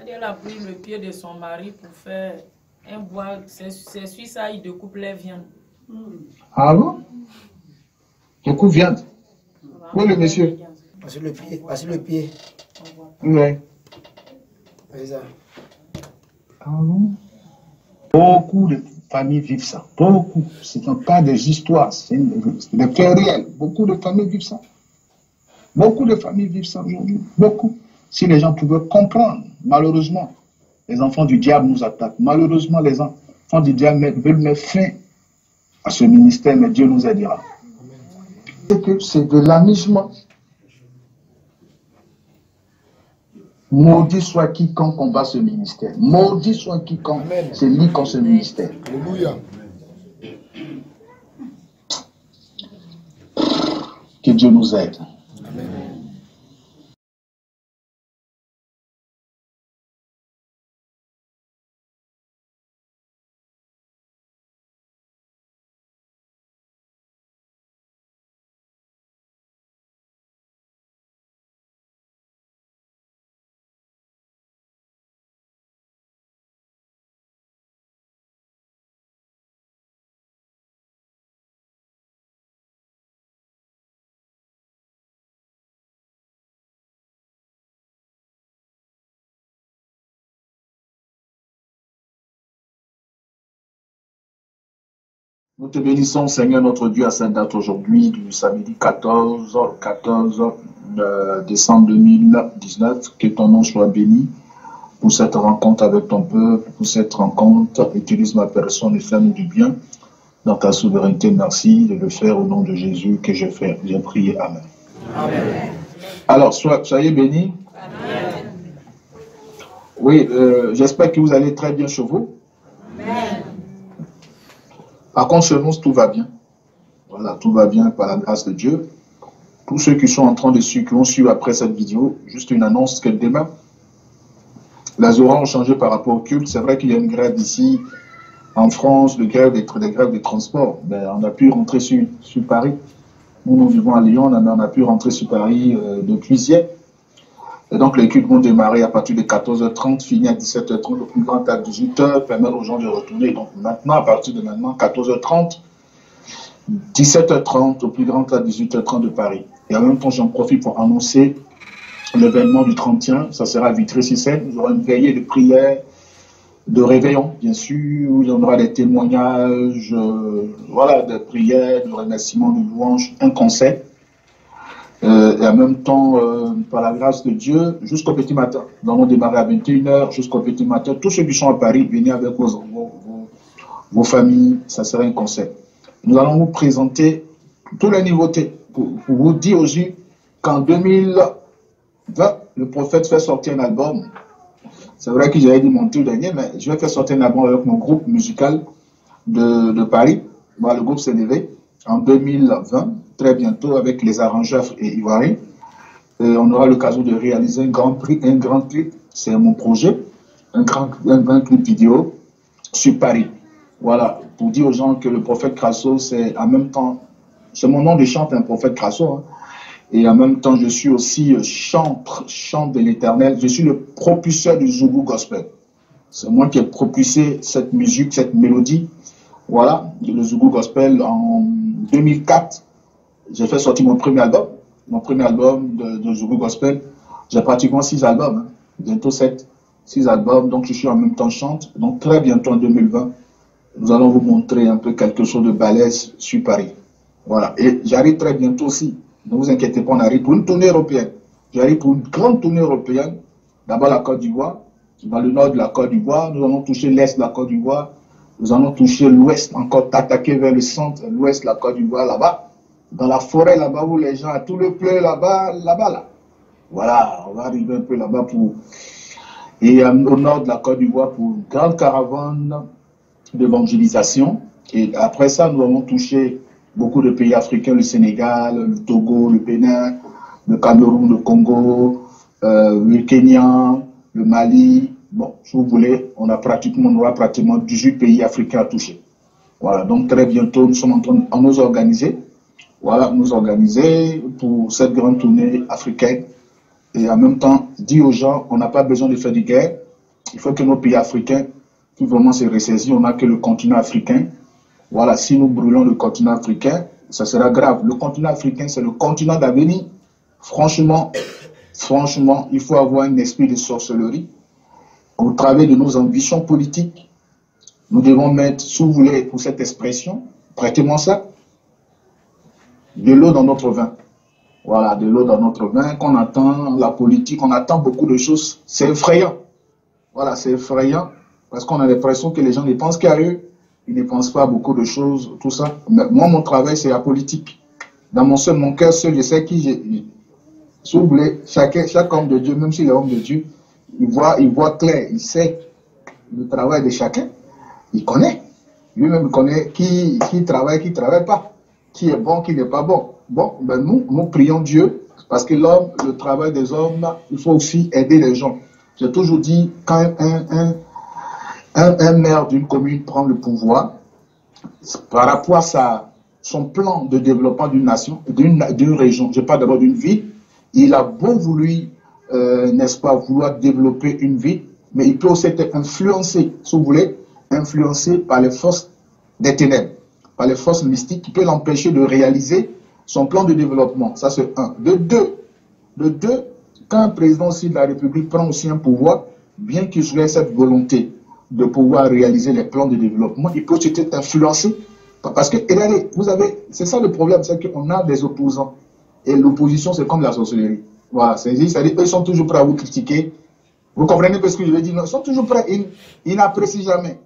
Elle a pris le pied de son mari pour faire un bois. C'est sur ça il découpe les viandes. Ah bon? Découpe viande. Où est le monsieur? Voici le pied, voici le pied. Oui. C'est ça. Ah bon? Beaucoup de familles vivent ça. Beaucoup. Ce ne sont pas des histoires, c'est des faits réels. Beaucoup de familles vivent ça. Beaucoup de familles vivent ça aujourd'hui. Beaucoup. Si les gens pouvaient comprendre, malheureusement, les enfants du diable nous attaquent. Malheureusement, les enfants du diable veulent mettre fin à ce ministère, mais Dieu nous aidera. C'est que c'est de l'amusement. Maudit soit quiconque combat ce ministère. Maudit soit quiconque se lie contre ce ministère. Alléluia. Que Dieu nous aide. Amen. Nous te bénissons, Seigneur notre Dieu, à cette date aujourd'hui, du samedi 14 décembre 2019. Que ton nom soit béni pour cette rencontre avec ton peuple, pour cette rencontre. Utilise ma personne et fais-nous du bien. Dans ta souveraineté, merci de le faire au nom de Jésus que j'ai prié. Amen. Amen. Alors, soyez bénis. Amen. Oui, j'espère que vous allez très bien chez vous. Amen. Par contre, chez nous, tout va bien. Voilà, tout va bien par la grâce de Dieu. Tous ceux qui sont en train de suivre, qui vont suivre après cette vidéo, juste une annonce que demain, les horaires ont changé par rapport au culte. C'est vrai qu'il y a une grève ici, en France, des grèves de transport. Mais on a pu rentrer sur Paris. Nous vivons à Lyon, mais on a pu rentrer sur Paris depuis hier. Et donc, les cultes vont démarrer à partir de 14h30, finir à 17h30, le plus grand à 18h, permettre aux gens de retourner. Donc, maintenant, à partir de maintenant, 14h30, 17h30, au plus grand à 18h30 de Paris. Et en même temps, j'en profite pour annoncer l'événement du 31. Ça sera à Vitry-sur-Seine. Nous aurons une veillée de prière, de réveillon, bien sûr. Il y aura des témoignages, voilà, de prières, de remerciements, de louanges, un concert. Et en même temps, par la grâce de Dieu, jusqu'au petit matin. Nous allons démarrer à 21h jusqu'au petit matin. Tous ceux qui sont à Paris, venez avec vos familles, ça sera un concert. Nous allons vous présenter toutes les nouveautés pour vous dire aussi qu'en 2020, le prophète fait sortir un album. C'est vrai que j'avais dit mon tour dernier, mais je vais faire sortir un album avec mon groupe musical de Paris. Moi, le groupe s'est levé en 2020. Très bientôt avec les arrangeurs et ivoiriens. On aura l'occasion de réaliser un grand clip, c'est mon projet, un grand clip vidéo sur Paris. Voilà, pour dire aux gens que le prophète Crasso, c'est en même temps, c'est mon nom de chante, un prophète Crasso, hein, et en même temps, je suis aussi chante de l'Éternel, je suis le propulseur du Zougou Gospel. C'est moi qui ai propulsé cette musique, cette mélodie, voilà, le Zougou Gospel en 2004. J'ai fait sortir mon premier album de Zougou Gospel. J'ai pratiquement 6 albums, hein, bientôt 7, 6 albums, donc je suis en même temps chante. Donc très bientôt en 2020, nous allons vous montrer un peu quelque chose de balèze sur Paris. Voilà, et j'arrive très bientôt aussi, ne vous inquiétez pas, on arrive pour une tournée européenne. J'arrive pour une grande tournée européenne, d'abord la Côte d'Ivoire, dans le nord de la Côte d'Ivoire, nous allons toucher l'est de la Côte d'Ivoire, nous allons toucher l'ouest, encore attaquer vers le centre, l'ouest de la Côte d'Ivoire, là-bas. Dans la forêt là-bas où les gens, tout le pleu là-bas, là. Voilà, on va arriver un peu là-bas et au nord de la Côte d'Ivoire pour une grande caravane d'évangélisation. Et après ça, nous allons toucher beaucoup de pays africains, le Sénégal, le Togo, le Bénin, le Cameroun, le Congo, le Kenya, le Mali. Bon, si vous voulez, on aura pratiquement 18 pays africains à toucher. Voilà, donc très bientôt, nous sommes en train de nous organiser. Voilà, nous organiser pour cette grande tournée africaine et en même temps dire aux gens qu'on n'a pas besoin de faire de guerre, Il faut que nos pays africains puissent vraiment se ressaisir. On n'a que le continent africain. Voilà, si nous brûlons le continent africain, ça sera grave. Le continent africain, c'est le continent d'avenir. Franchement, il faut avoir un esprit de sorcellerie. Au travers de nos ambitions politiques, nous devons mettre, si vous voulez, pour cette expression, prêtez-moi ça, de l'eau dans notre vin. Voilà, de l'eau dans notre vin, qu'on attend, la politique, on attend beaucoup de choses. C'est effrayant. Voilà, c'est effrayant, parce qu'on a l'impression que les gens ne pensent qu'à eux, ils ne pensent pas à beaucoup de choses, tout ça. Mais moi, mon travail, c'est la politique. Dans mon cœur seul, je sais qui j'ai. Si vous voulez, chaque homme de Dieu, même s'il est homme de Dieu, il voit clair, il sait le travail de chacun, il connaît. Lui-même, il connaît qui travaille, qui ne travaille pas, qui est bon, qui n'est pas bon. Bon, ben nous prions Dieu, parce que l'homme, le travail des hommes, il faut aussi aider les gens. J'ai toujours dit, quand un maire d'une commune prend le pouvoir, par rapport à son plan de développement d'une nation, d'une région, je parle d'abord d'une ville, il a beau voulu, n'est-ce pas, vouloir développer une ville, mais il peut aussi être influencé, si vous voulez, influencé par les forces des ténèbres, par les forces mystiques qui peuvent l'empêcher de réaliser son plan de développement. Ça, c'est un. De deux, quand un président aussi de la République prend aussi un pouvoir, bien qu'il ait cette volonté de pouvoir réaliser les plans de développement, il peut aussi être influencé. Parce que, regardez, c'est ça le problème, c'est qu'on a des opposants. Et l'opposition, c'est comme la sorcellerie. Voilà, c'est-à-dire qu'ils sont toujours prêts à vous critiquer. Vous comprenez un peu ce que je veux dire? Non, ils sont toujours prêts, ils n'apprécient jamais.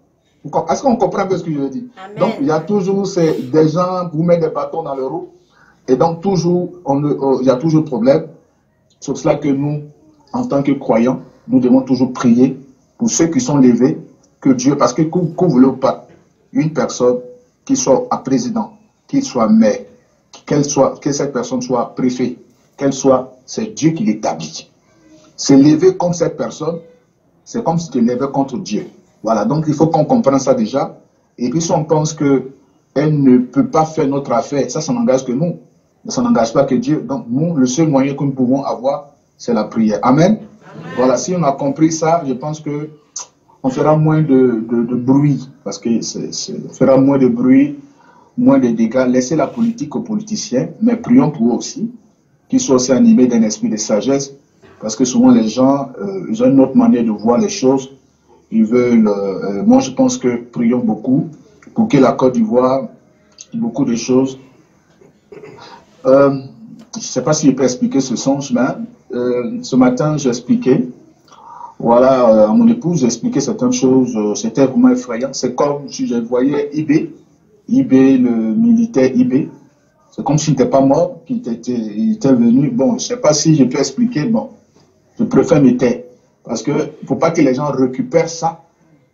Est-ce qu'on comprend un peu ce que je veux dire? Amen. Donc, il y a toujours des gens qui vous mettent des bâtons dans le roues. Et donc, toujours, il y a toujours problème. C'est pour cela que nous, en tant que croyants, nous devons toujours prier pour ceux qui sont levés, que Dieu, parce que vous voulez ou pas, une personne qui soit à président, qu'il soit maire, que cette personne soit préfet, qu'elle soit, c'est Dieu qui l'établit. Se lever contre cette personne, c'est comme si tu te levais contre Dieu. Voilà, donc il faut qu'on comprenne ça déjà. Et puis si on pense qu'elle ne peut pas faire notre affaire, ça n'engage que nous. Ça n'engage pas que Dieu. Donc nous, le seul moyen que nous pouvons avoir, c'est la prière. Amen. Amen. Voilà, si on a compris ça, je pense que on fera moins de bruit. Parce que on fera moins de bruit, moins de dégâts. Laissez la politique aux politiciens, mais prions pour eux aussi, qu'ils soient aussi animés d'un esprit de sagesse. Parce que souvent les gens, ils ont une autre manière de voir les choses. Ils veulent, moi je pense que prions beaucoup pour que la Côte d'Ivoire, beaucoup de choses. Je ne sais pas si je peux expliquer ce songe, mais ce matin j'ai expliqué. Voilà, à mon épouse j'ai expliqué certaines choses. C'était vraiment effrayant. C'est comme si je voyais IB, le militaire IB. C'est comme s'il n'était pas mort, il était venu. Bon, je ne sais pas si je peux expliquer. Bon, je préfère me taire. Parce qu'il ne faut pas que les gens récupèrent ça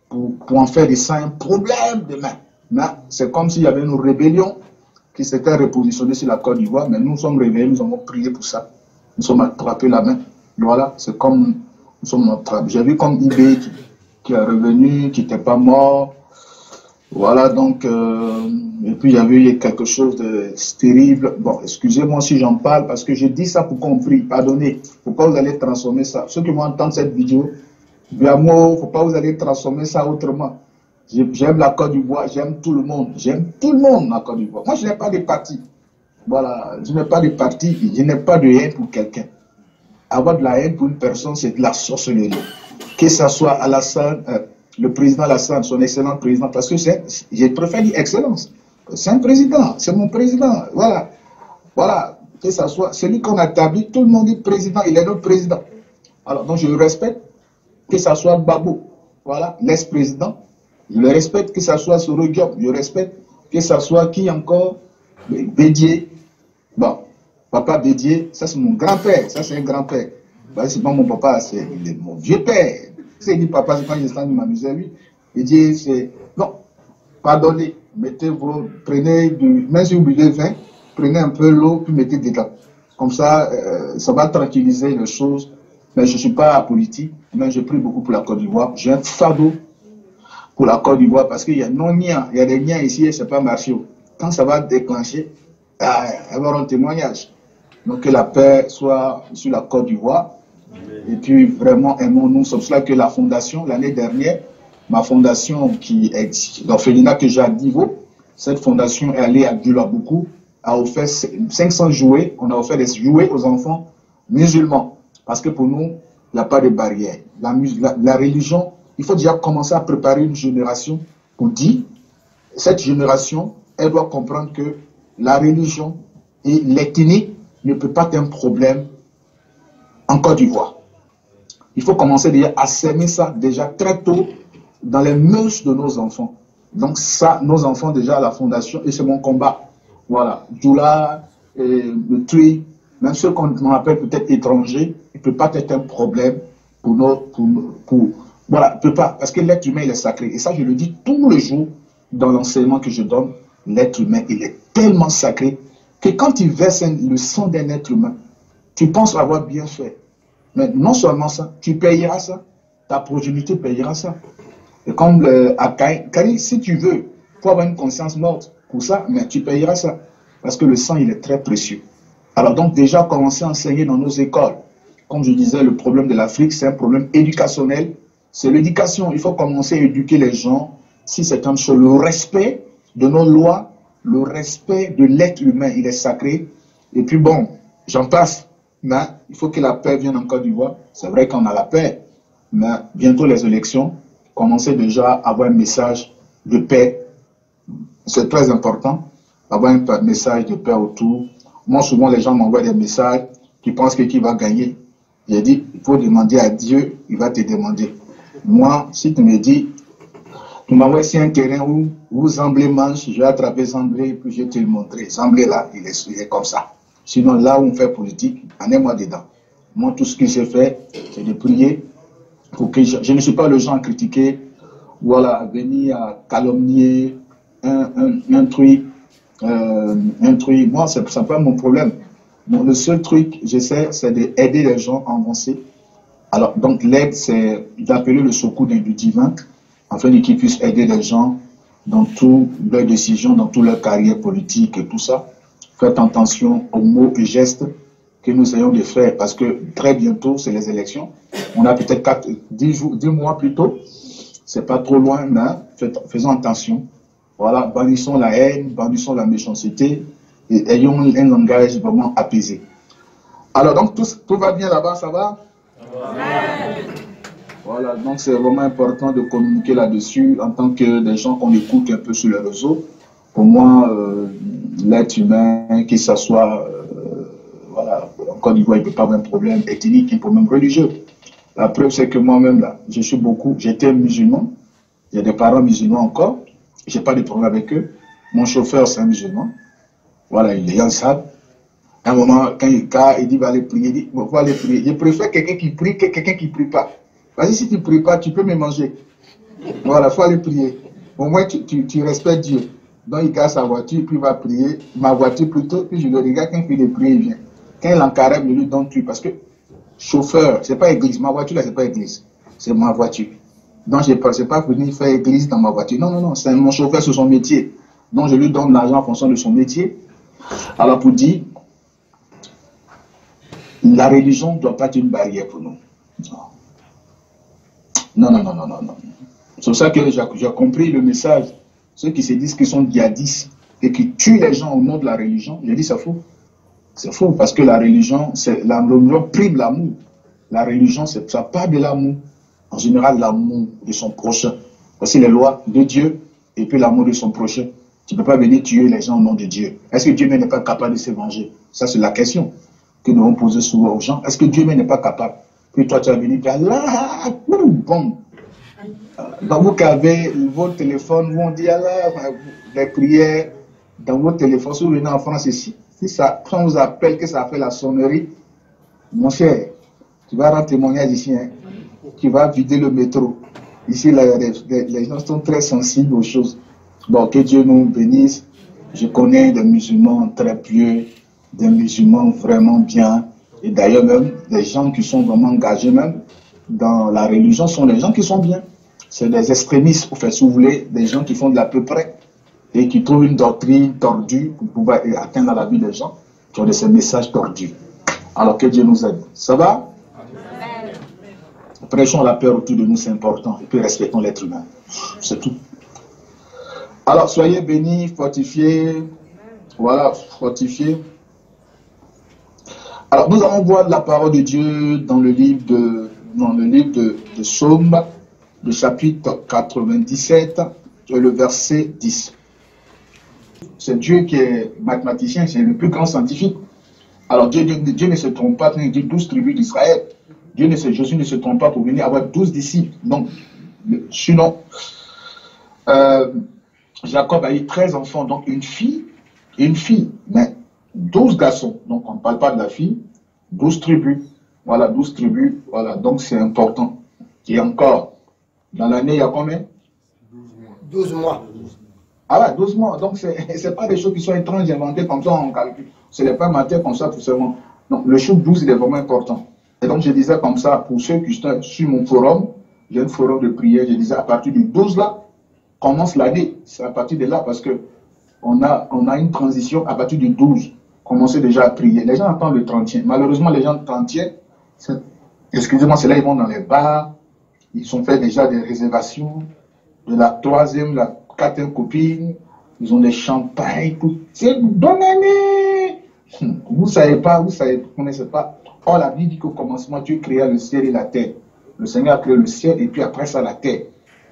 pour en faire de ça un problème demain. Mais c'est comme s'il y avait une rébellion qui s'était repositionnée sur la Côte d'Ivoire, mais nous sommes réveillés, nous avons prié pour ça. Nous sommes attrapés la main. Voilà, c'est comme nous sommes attrapés. J'ai vu comme IB qui est revenu, qui n'était pas mort. Voilà, donc, et puis il y avait eu quelque chose de terrible. Bon, excusez-moi si j'en parle, parce que je dis ça pour compris, pardonnez. Pourquoi vous allez transformer ça? Ceux qui vont entendre cette vidéo, il faut pas vous allez transformer ça autrement. J'aime la Côte d'Ivoire, j'aime tout le monde. J'aime tout le monde, la Côte d'Ivoire. Moi, je n'ai pas de parti. Voilà, je n'ai pas de parti, je n'ai pas de haine pour quelqu'un. Avoir de la haine pour une personne, c'est de la sorcellerie. Que ce soit Alassane, le président Alassane, son excellent président, parce que je préfère dire excellence. C'est un président, c'est mon président. Voilà, voilà, que ce soit celui qu'on a établi, tout le monde dit président, il est notre président. Alors, donc je le respecte, que ce soit Gbagbo, voilà, l'ex-président. Je le respecte, que ce soit Soro Diop, je le respecte, que ce soit qui encore, Bédié. Bon, papa Bédié, ça c'est mon grand-père, ça c'est un grand-père. C'est pas mon papa, c'est mon vieux père. C'est dit papa, c'est quand je suis m'amuser à lui. Bédié, c'est. Non, pardonnez, prenez même si vous buvez vin, prenez un peu l'eau, puis mettez dedans. Comme ça, ça va tranquilliser les choses. Mais je ne suis pas politique, mais je prie beaucoup pour la Côte d'Ivoire. J'ai un fardeau pour la Côte d'Ivoire parce qu'il y a non-niens, il y a des niens ici et ce n'est pas marché. Quand ça va déclencher, il va y avoir un témoignage. Donc que la paix soit sur la Côte d'Ivoire. Et puis vraiment aimons-nous. C'est pour cela que la fondation, l'année dernière, ma fondation qui est l'orphelinat que j'ai à Divo, cette fondation est allée à Dulabougou, a offert 500 jouets. On a offert des jouets aux enfants musulmans. Parce que pour nous, il n'y a pas de barrière. La religion, il faut déjà commencer à préparer une génération pour dire, cette génération, elle doit comprendre que la religion et l'ethnie ne peut pas être un problème en Côte d'Ivoire. Il faut commencer déjà à s'aimer ça déjà très tôt dans les mœurs de nos enfants. Donc ça, nos enfants déjà à la fondation, et c'est mon combat. Voilà, Djoula, le Tui, même ceux qu'on appelle peut-être étrangers, il ne peut pas être un problème pour voilà, il peut pas, parce que l'être humain, il est sacré. Et ça, je le dis tous les jours dans l'enseignement que je donne, l'être humain, il est tellement sacré que quand tu verses le sang d'un être humain, tu penses l'avoir bien fait. Mais non seulement ça, tu payeras ça, ta progéniture payera ça. Et comme à Kari, si tu veux, pour avoir une conscience morte pour ça, mais tu payeras ça. Parce que le sang, il est très précieux. Alors donc déjà, commencer à enseigner dans nos écoles. Comme je disais, le problème de l'Afrique, c'est un problème éducationnel. C'est l'éducation. Il faut commencer à éduquer les gens. Si c'est comme ça, le respect de nos lois, le respect de l'être humain, il est sacré. Et puis bon, j'en passe. Mais il faut que la paix vienne en Côte d'Ivoire. C'est vrai qu'on a la paix. Mais bientôt les élections, commencez déjà à avoir un message de paix. C'est très important, avoir un message de paix autour. Moi, souvent, les gens m'envoient des messages qui pensent que qui va gagner. J'ai dit, il faut demander à Dieu, il va te demander. Moi, si tu me dis, tu m'envoies ici un terrain où Zamblé mange, je vais attraper Zamblé et puis je vais te le montrer. Zamblé là, il est comme ça. Sinon, là où on fait politique, en est moi dedans. Moi, tout ce que j'ai fait, c'est de prier pour que je ne suis pas le genre à critiquer, voilà, à venir à calomnier un truc. Moi, c'est pas mon problème. Bon, le seul truc, j'essaie, c'est d'aider les gens à avancer. Alors, donc, l'aide, c'est d'appeler le secours du divin, afin qu'ils puissent aider les gens dans toutes leurs décisions, dans toute leur carrière politique et tout ça. Faites attention aux mots et gestes que nous ayons de faire, parce que très bientôt, c'est les élections. On a peut-être 10 mois plus tôt. C'est pas trop loin, mais faisons attention. Voilà, bannissons la haine, bannissons la méchanceté et ayons un langage vraiment apaisé. Alors, donc, tout va bien là-bas, ça va? Ouais. Voilà, donc c'est vraiment important de communiquer là-dessus en tant que des gens qu'on écoute un peu sur les réseaux. Pour moi, l'être humain, qu'il s'assoit, voilà, en Côte d'Ivoire, il ne peut pas avoir un problème ethnique, un problème religieux. La preuve, c'est que moi-même, là, j'étais musulman, il y a des parents musulmans encore, je n'ai pas de problème avec eux. Mon chauffeur, c'est un musulman. Voilà, il est Yansab. À un moment, quand il dit, va aller prier, il dit, bon, va aller prier. Je préfère quelqu'un qui prie que quelqu'un qui ne prie pas. Vas-y, si tu ne pries pas, tu peux me manger. Voilà, il faut aller prier. Au moins, tu respectes Dieu. Donc, il garde sa voiture, puis il va prier. Ma voiture plutôt, puis je le regarde, quand il fait prier, il vient. Quand il encarève, je lui donne tout. Parce que chauffeur, ce n'est pas église. Ma voiture, là, ce n'est pas église. C'est ma voiture. Donc, je ne sais pas venir faire église dans ma voiture. Non, non, non. C'est mon chauffeur, c'est son métier. Donc, je lui donne l'argent en fonction de son métier. Alors, pour dire, la religion ne doit pas être une barrière pour nous. Non, non, non, non, non, non. C'est pour ça que j'ai compris le message. Ceux qui se disent qu'ils sont djihadistes et qui tuent les gens au nom de la religion, je dis c'est faux. C'est faux parce que la religion, la religion prime l'amour. La religion, ça part de l'amour. En général, l'amour de son prochain. Voici les lois de Dieu et puis l'amour de son prochain. Tu ne peux pas venir tuer les gens au nom de Dieu. Est-ce que Dieu n'est pas capable de se venger? Ça, c'est la question que nous devons poser souvent aux gens. Est-ce que Dieu n'est pas capable? Puis toi, tu vas venir, tu Allah, bon. Dans vous qui avez votre téléphone, où on dit Allah, les prières, dans votre téléphone, si vous venez en France ici, quand on vous appelle que ça fait la sonnerie, mon cher, tu vas rendre témoignage ici, hein. Tu vas vider le métro. Ici, les gens sont très sensibles aux choses. Bon, que Dieu nous bénisse. Je connais des musulmans très pieux, des musulmans vraiment bien. Et d'ailleurs, même, des gens qui sont vraiment engagés même dans la religion sont des gens qui sont bien. C'est des extrémistes, en fait, si vous voulez, des gens qui font de l'à peu près et qui trouvent une doctrine tordue pour pouvoir atteindre la vie des gens qui ont de ces messages tordus. Alors que Dieu nous aide. Ça va? Prêchons la paix autour de nous, c'est important. Et puis respectons l'être humain. C'est tout. Alors, soyez bénis, fortifiés. Voilà, fortifiés. Alors, nous allons voir la parole de Dieu dans le livre de Psaume, le chapitre 97, le verset 10. C'est Dieu qui est mathématicien, c'est le plus grand scientifique. Alors, Dieu ne se trompe pas quand il dit 12 tribus d'Israël. Jésus ne se trompe pas pour venir avoir 12 disciples. Donc, sinon, Jacob a eu 13 enfants, donc une fille, mais 12 garçons. Donc, on ne parle pas de la fille, 12 tribus. Voilà, 12 tribus. Voilà, donc c'est important. Et encore, dans l'année, il y a combien? 12 mois. Ah ouais, 12 mois. Donc, ce n'est pas des choses qui sont étranges, inventées comme ça en calcul. Ce n'est pas inventé comme ça tout seulement. Donc, le chiffre 12, il est vraiment important. Et donc, je disais comme ça, pour ceux qui sont sur mon forum, j'ai un forum de prière, je disais à partir du 12 là, commence l'année. C'est à partir de là parce que on a une transition à partir du 12. Commencez déjà à prier. Les gens attendent le 30e. Malheureusement, les gens de 30e, excusez-moi, c'est là ils vont dans les bars, ils ont fait déjà des réservations de la 3e, la 4e copine, ils ont des champagnes, tout. C'est bonne année. Vous savez pas, vous connaissez pas. Or, la Bible dit qu'au commencement, Dieu créa le ciel et la terre. Le Seigneur a créé le ciel et puis après ça, la terre.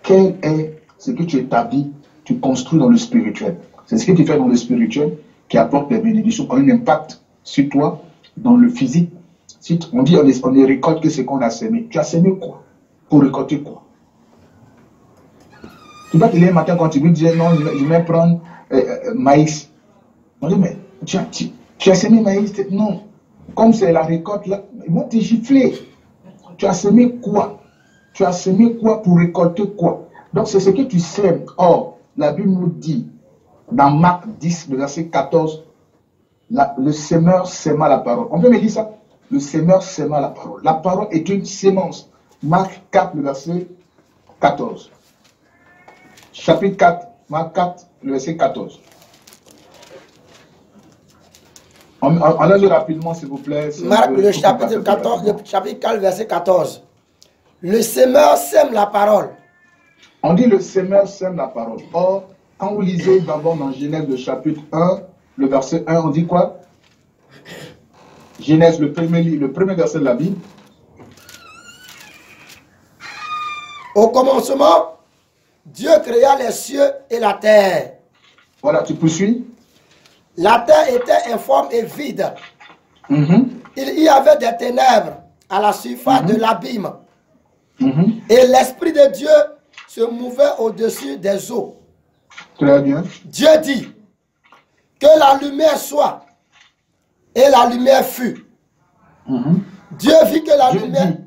Quel est ce que tu établis, tu construis dans le spirituel? C'est ce que tu fais dans le spirituel qui apporte des bénédictions, qui ont un impact sur toi dans le physique. Si on dit on ne récolte que ce qu'on a semé. Tu as semé quoi? Pour récolter quoi? Tu vas te lever le matin quand tu veux dire non, je vais prendre maïs. On dit mais tu as semé maïs? Non. Comme c'est la récolte là, ils vont te gifler. Tu as semé quoi? Tu as semé quoi pour récolter quoi? Donc c'est ce que tu sèmes. Or, la Bible nous dit, dans Marc 10, le verset 14, le semeur sèma la parole. On peut me dire ça? Le semeur sèma la parole. La parole est une sémence. Marc 4, le verset 14. Chapitre 4, Marc 4, le verset 14. On a lu rapidement, s'il vous plaît. Marc, le chapitre 14, le chapitre 4, verset 14. Le semeur sème la parole. On dit le semeur sème la parole. Or, quand vous lisez d'abord dans Genèse, le chapitre 1, le verset 1, on dit quoi? Genèse, le premier verset de la Bible. Au commencement, Dieu créa les cieux et la terre. Voilà, tu poursuis. La terre était informe et vide. Il y avait des ténèbres à la surface de l'abîme. Et l'Esprit de Dieu se mouvait au-dessus des eaux. Très bien. Dieu dit que la lumière soit. Et la lumière fut. Dieu vit que la lumière...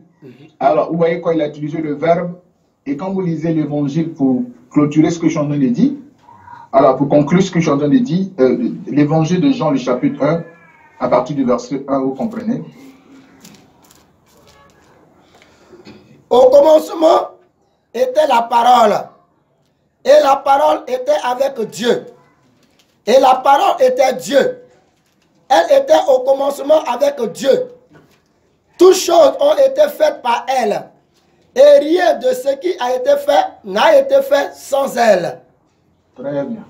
Alors, vous voyez quand il a utilisé le verbe, et quand vous lisez l'évangile pour clôturer ce que je suis en train de dire, alors pour conclure ce que je suis en train de dire, l'évangile de Jean, le chapitre 1, à partir du verset 1, vous comprenez? Au commencement était la parole. Et la parole était avec Dieu. Et la parole était Dieu. Elle était au commencement avec Dieu. Toutes choses ont été faites par elle. Et rien de ce qui a été fait n'a été fait sans elle. Très bien.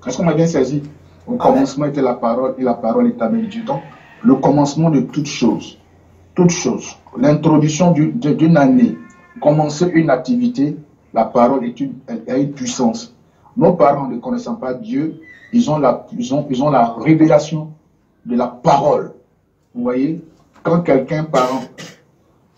Est-ce qu'on m'a bien saisi? Au commencement était la parole et la parole est avec Dieu. Donc, le commencement de toutes choses. Toutes choses. L'introduction d'une année. Commencer une activité, la parole elle a une puissance. Nos parents, ne connaissant pas Dieu, ils ont la révélation de la parole. Vous voyez? Quand quelqu'un, parent,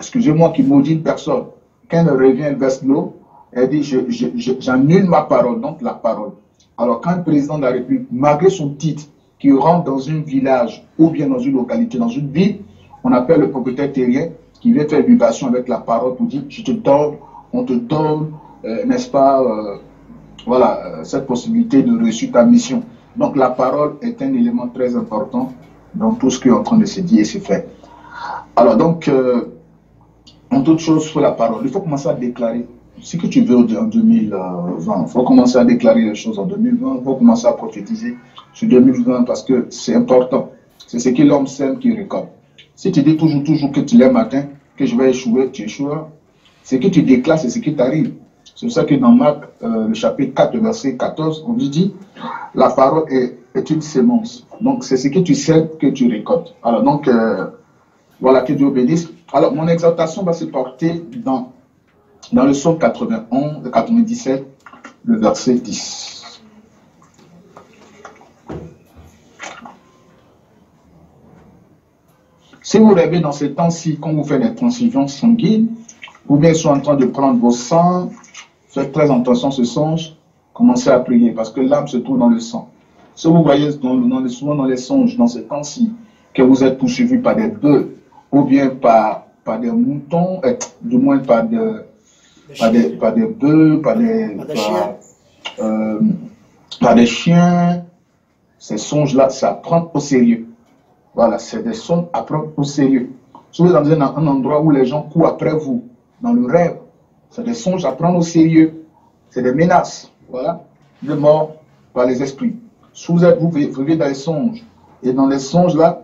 excusez-moi, qui maudit une personne, quand elle revient, elle verse l'eau, elle dit, j'annule ma parole, donc la parole. Alors, quand le président de la République, malgré son titre, qui rentre dans un village ou bien dans une localité, dans une ville, on appelle le propriétaire terrien qui vient faire vibration avec la parole pour dire, je te donne, on te donne, n'est-ce pas, voilà, cette possibilité de réussir ta mission. Donc, la parole est un élément très important dans tout ce qui est en train de se dire et se faire. Alors, donc, en toute chose, il faut la parole. Il faut commencer à déclarer ce que tu veux en 2020. Il faut commencer à déclarer les choses en 2020. Il faut commencer à prophétiser sur 2020 parce que c'est important. C'est ce que l'homme sème qui récolte. Si tu dis toujours que tu lèves matin, que je vais échouer, tu échoueras. Ce que tu déclares, c'est ce qui t'arrive. C'est pour ça que dans Marc, le chapitre 4, le verset 14, on lui dit, la parole est une sémence. Donc, c'est ce que tu sais que tu récoltes. Alors, donc, voilà, que Dieu bénisse. Alors, mon exhortation va se porter dans le psaume 91, 97, le verset 10. Si vous rêvez dans ces temps-ci, quand vous faites des transfusions sanguines, ou bien sont en train de prendre vos sangs, faites très attention à ce songe, commencez à prier, parce que l'âme se trouve dans le sang. Si vous voyez souvent dans les songes, dans ces temps-ci, que vous êtes poursuivis par des bœufs, ou bien par des moutons, du moins par des bœufs, par des chiens, ces songes-là, ça prend au sérieux. Voilà, c'est des songes à prendre au sérieux. Si vous êtes dans un endroit où les gens courent après vous, dans le rêve, c'est des songes à prendre au sérieux. C'est des menaces, voilà, de mort par les esprits. Si vous vivez dans les songes, et dans les songes là,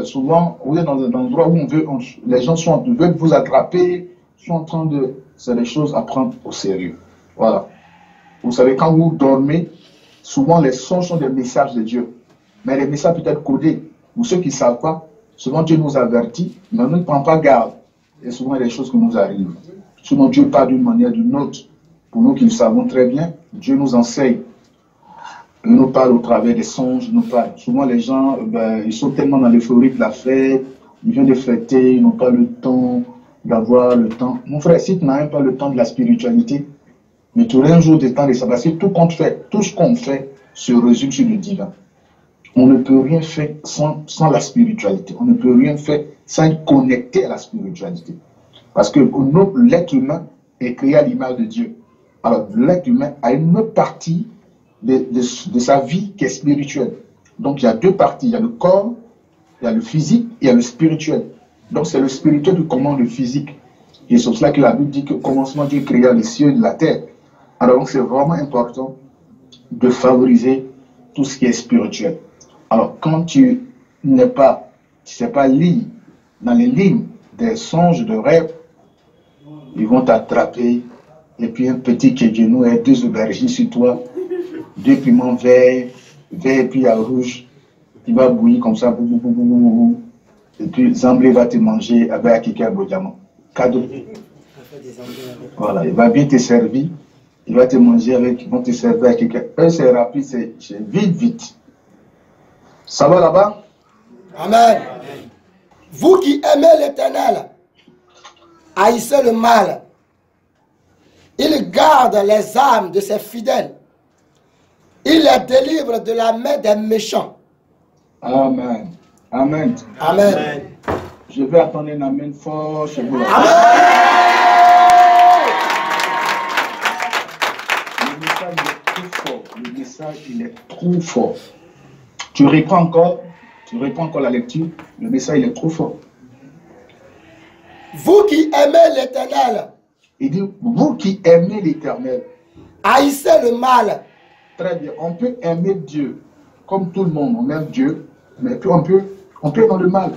souvent, vous êtes dans un endroit où les gens veulent vous attraper, c'est des choses à prendre au sérieux. Voilà. Vous savez, quand vous dormez, souvent les songes sont des messages de Dieu. Mais les messages peuvent être codés. Pour ceux qui ne savent pas, souvent Dieu nous avertit, mais nous ne prenons pas garde. Et souvent, il y a des choses qui nous arrivent. Souvent, Dieu parle d'une manière ou d'une autre. Pour nous qui le savons très bien, Dieu nous enseigne. Il nous parle au travers des songes, il nous parle. Souvent, les gens, ils sont tellement dans l'euphorie de la fête, ils viennent de fêter, ils n'ont pas le temps d'avoir le temps. Mon frère, si tu n'as même pas le temps de la spiritualité, mais tu aurais un jour de temps de savoir si tout ce qu'on fait se résume sur le divin. On ne peut rien faire sans la spiritualité. On ne peut rien faire sans être connecté à la spiritualité. Parce que l'être humain est créé à l'image de Dieu. Alors, l'être humain a une autre partie de sa vie qui est spirituelle. Donc, il y a deux parties. Il y a le corps, il y a le physique, il y a le spirituel. Donc, c'est le spirituel qui commande le physique. Et c'est pour cela que la Bible dit que au commencement, Dieu créa les cieux et la terre. Alors, c'est vraiment important de favoriser tout ce qui est spirituel. Alors, quand tu ne sais pas lire dans les lignes des songes de rêve, ils vont t'attraper, et puis un petit kégenou et 2 aubergines sur toi, 2 piments verts et puis à rouge, il va bouillir comme ça, et puis Zamblé va te manger avec Akika Bodiamant. Cadeau. Voilà, il va bien te servir, il va te manger avec, ils vont te servir avec quelqu'un. C'est rapide, c'est vite. Ça va là-bas? Amen. Vous qui aimez l'Éternel, haïssez le mal. Il garde les âmes de ses fidèles. Il les délivre de la main des méchants. Amen. Amen. Amen. Je vais attendre un amen fort chez vous. Amen. Le message est trop fort. Le message, il est trop fort. Tu reprends encore la lecture. Le message, il est trop fort. Vous qui aimez l'Éternel. Il dit, vous qui aimez l'Éternel. Haïssez le mal. Très bien. On peut aimer Dieu. Comme tout le monde, on aime Dieu. Mais puis on peut être dans le mal.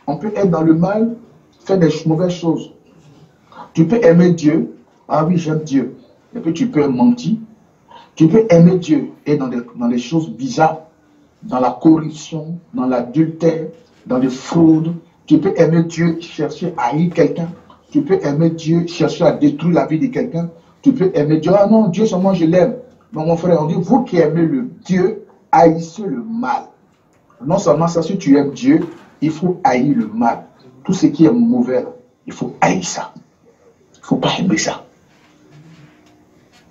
On peut être dans le mal, faire des mauvaises choses. Tu peux aimer Dieu. Ah oui, j'aime Dieu. Et puis tu peux mentir. Tu peux aimer Dieu et dans des choses bizarres, dans la corruption, dans l'adultère, dans les fraudes. Tu peux aimer Dieu, chercher à haïr quelqu'un. Tu peux aimer Dieu, chercher à détruire la vie de quelqu'un. Tu peux aimer Dieu. Ah non, Dieu seulement je l'aime. Donc mon frère, on dit, vous qui aimez le Dieu, haïssez le mal. Non seulement ça, si tu aimes Dieu, il faut haïr le mal. Tout ce qui est mauvais, il faut haïr ça. Il ne faut pas aimer ça.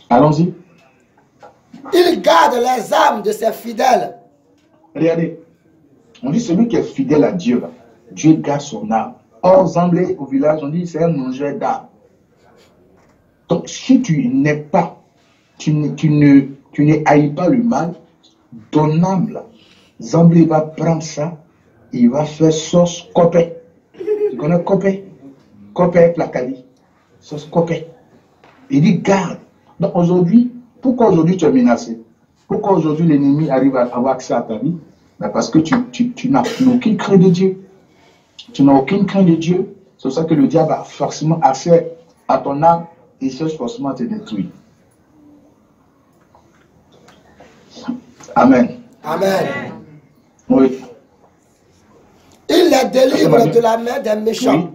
Allons-y. Il garde les âmes de ses fidèles. Regardez, on dit celui qui est fidèle à Dieu, là, Dieu garde son âme. Or, Zamblé, au village, on dit c'est un mangeur d'âme. Donc, si tu n'es pas, tu ne haïs pas le mal, ton âme, là, Zamblé va prendre ça, il va faire sauce copé. Tu connais copé? Copé placali. Sauce copé. Il dit garde. Donc aujourd'hui, pourquoi aujourd'hui tu es menacé? Pourquoi aujourd'hui l'ennemi arrive à avoir accès à ta vie? Ben parce que tu n'as aucune crainte de Dieu. Tu n'as aucune crainte de Dieu. C'est pour ça que le diable a forcément accès à ton âme, il cherche forcément à te détruire. Amen. Amen. Oui. Il les délivre de la main des méchants.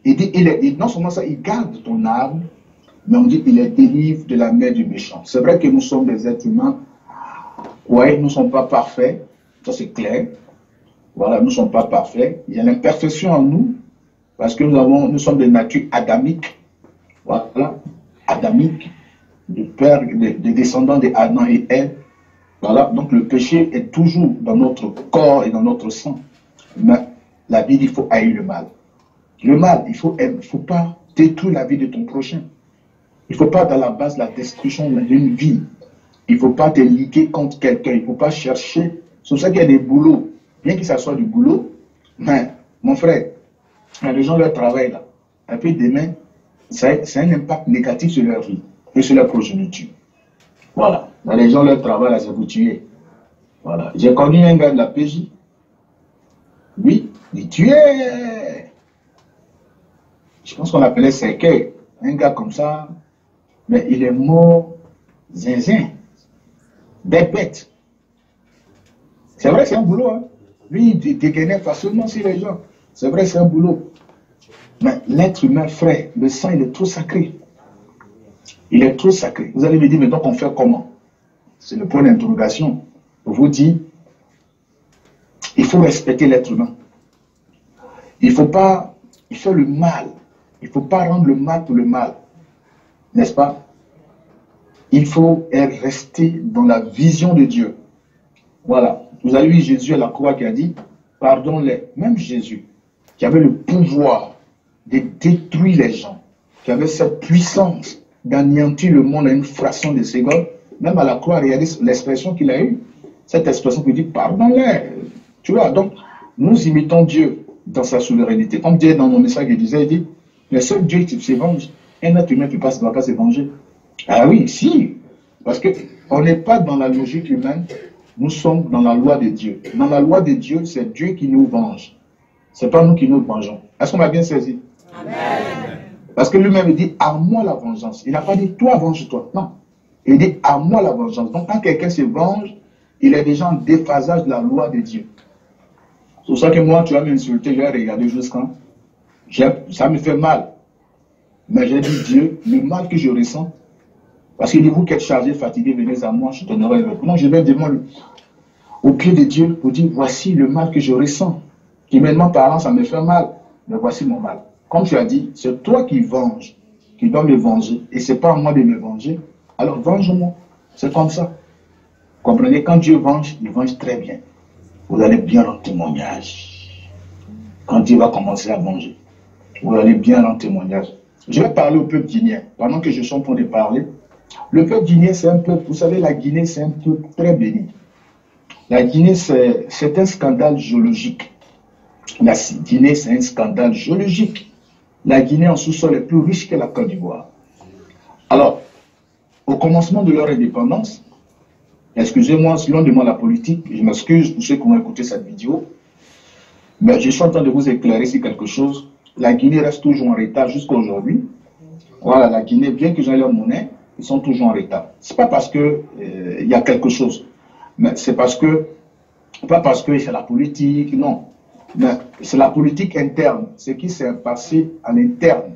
Oui. Il dit, non seulement ça, il garde ton âme, mais on dit qu'il les délivre de la main du méchant. C'est vrai que nous sommes des êtres humains. Oui, nous ne sommes pas parfaits. Ça, c'est clair. Voilà, nous ne sommes pas parfaits. Il y a l'imperfection en nous, parce que nous sommes de nature adamique. Voilà, adamique, des descendants de Adam et Ève. Voilà, donc le péché est toujours dans notre corps et dans notre sang. Mais la Bible, il faut haïr le mal. Le mal, il ne faut pas détruire la vie de ton prochain. Il ne faut pas, dans la base de la destruction d'une vie, il ne faut pas te liguer contre quelqu'un. Il ne faut pas chercher. C'est pour ça qu'il y a des boulots. Bien que ça soit du boulot, mais mon frère, les gens leur travaillent là. Et puis demain, ça a un impact négatif sur leur vie et sur leur progéniture. Voilà. Les gens leur travaillent là, c'est vous tuer. Voilà. J'ai connu un gars de la PJ. Oui, il tuait. Je pense qu'on l'appelait Cercueil. Un gars comme ça, mais il est mort zinzin. Bête. C'est vrai, c'est un boulot. Hein. Lui, il dégainait facilement sur les gens. C'est vrai, c'est un boulot. Mais l'être humain, frère, le sang, il est trop sacré. Il est trop sacré. Vous allez me dire, mais donc on fait comment? C'est le point d'interrogation. Je vous dis, il faut respecter l'être humain. Il ne faut pas faire le mal. Il ne faut pas rendre le mal pour le mal. N'est-ce pas? Il faut rester dans la vision de Dieu. Voilà. Vous avez vu Jésus à la croix qui a dit, pardonne-les. Même Jésus, qui avait le pouvoir de détruire les gens, qui avait cette puissance d'anéantir le monde à une fraction de seconde, même à la croix, regardez l'expression qu'il a eue. Cette expression qui dit, pardonne-les. Tu vois, donc, nous imitons Dieu dans sa souveraineté. Comme Dieu, dans mon message, il disait, il dit, le seul Dieu qui se venge, un être humain qui passe ne va pas se venger. Ah oui, si. Parce qu'on n'est pas dans la logique humaine, nous sommes dans la loi de Dieu. Dans la loi de Dieu, c'est Dieu qui nous venge. Ce n'est pas nous qui nous vengeons. Est-ce qu'on m'a bien saisi? Amen. Parce que lui-même, il dit, à moi la vengeance. Il n'a pas dit, toi, venge-toi. Non. Il dit, à moi la vengeance. Donc, quand quelqu'un se venge, il est déjà en déphasage de la loi de Dieu. C'est pour ça que moi, tu vas m'insulter, je vais regarder jusqu'à. Ça me fait mal. Mais j'ai dit, Dieu, le mal que je ressens, parce qu'il dit, vous qui êtes chargés, fatigués, venez à moi, je donnerai le repos. Non, je vais demander au pied de Dieu pour dire, voici le mal que je ressens. Humainement parlant, ça me fait mal, mais voici mon mal. Comme tu as dit, c'est toi qui venges, qui dois me venger, et ce n'est pas à moi de me venger. Alors venge-moi. C'est comme ça. Comprenez, quand Dieu venge, il venge très bien. Vous allez bien rendre témoignage. Quand Dieu va commencer à venger, vous allez bien rendre témoignage. Je vais parler au peuple guinéen. Pendant que je suis en train de parler, le peuple guinéen, c'est un peuple, vous savez, la Guinée, c'est un peuple très béni. La Guinée, c'est un scandale géologique. La Guinée, c'est un scandale géologique. La Guinée en sous-sol est plus riche que la Côte d'Ivoire. Alors, au commencement de leur indépendance, excusez-moi, si l'on demande la politique, je m'excuse pour ceux qui vont écouter cette vidéo, mais je suis en train de vous éclairer sur quelque chose. La Guinée reste toujours en retard jusqu'à aujourd'hui. Voilà, la Guinée, bien qu'ils aient leur monnaie, ils sont toujours en retard. Ce n'est pas parce qu'il y a quelque chose, mais c'est parce que, pas parce que c'est la politique, non. Mais c'est la politique interne, ce qui s'est passé à l'interne.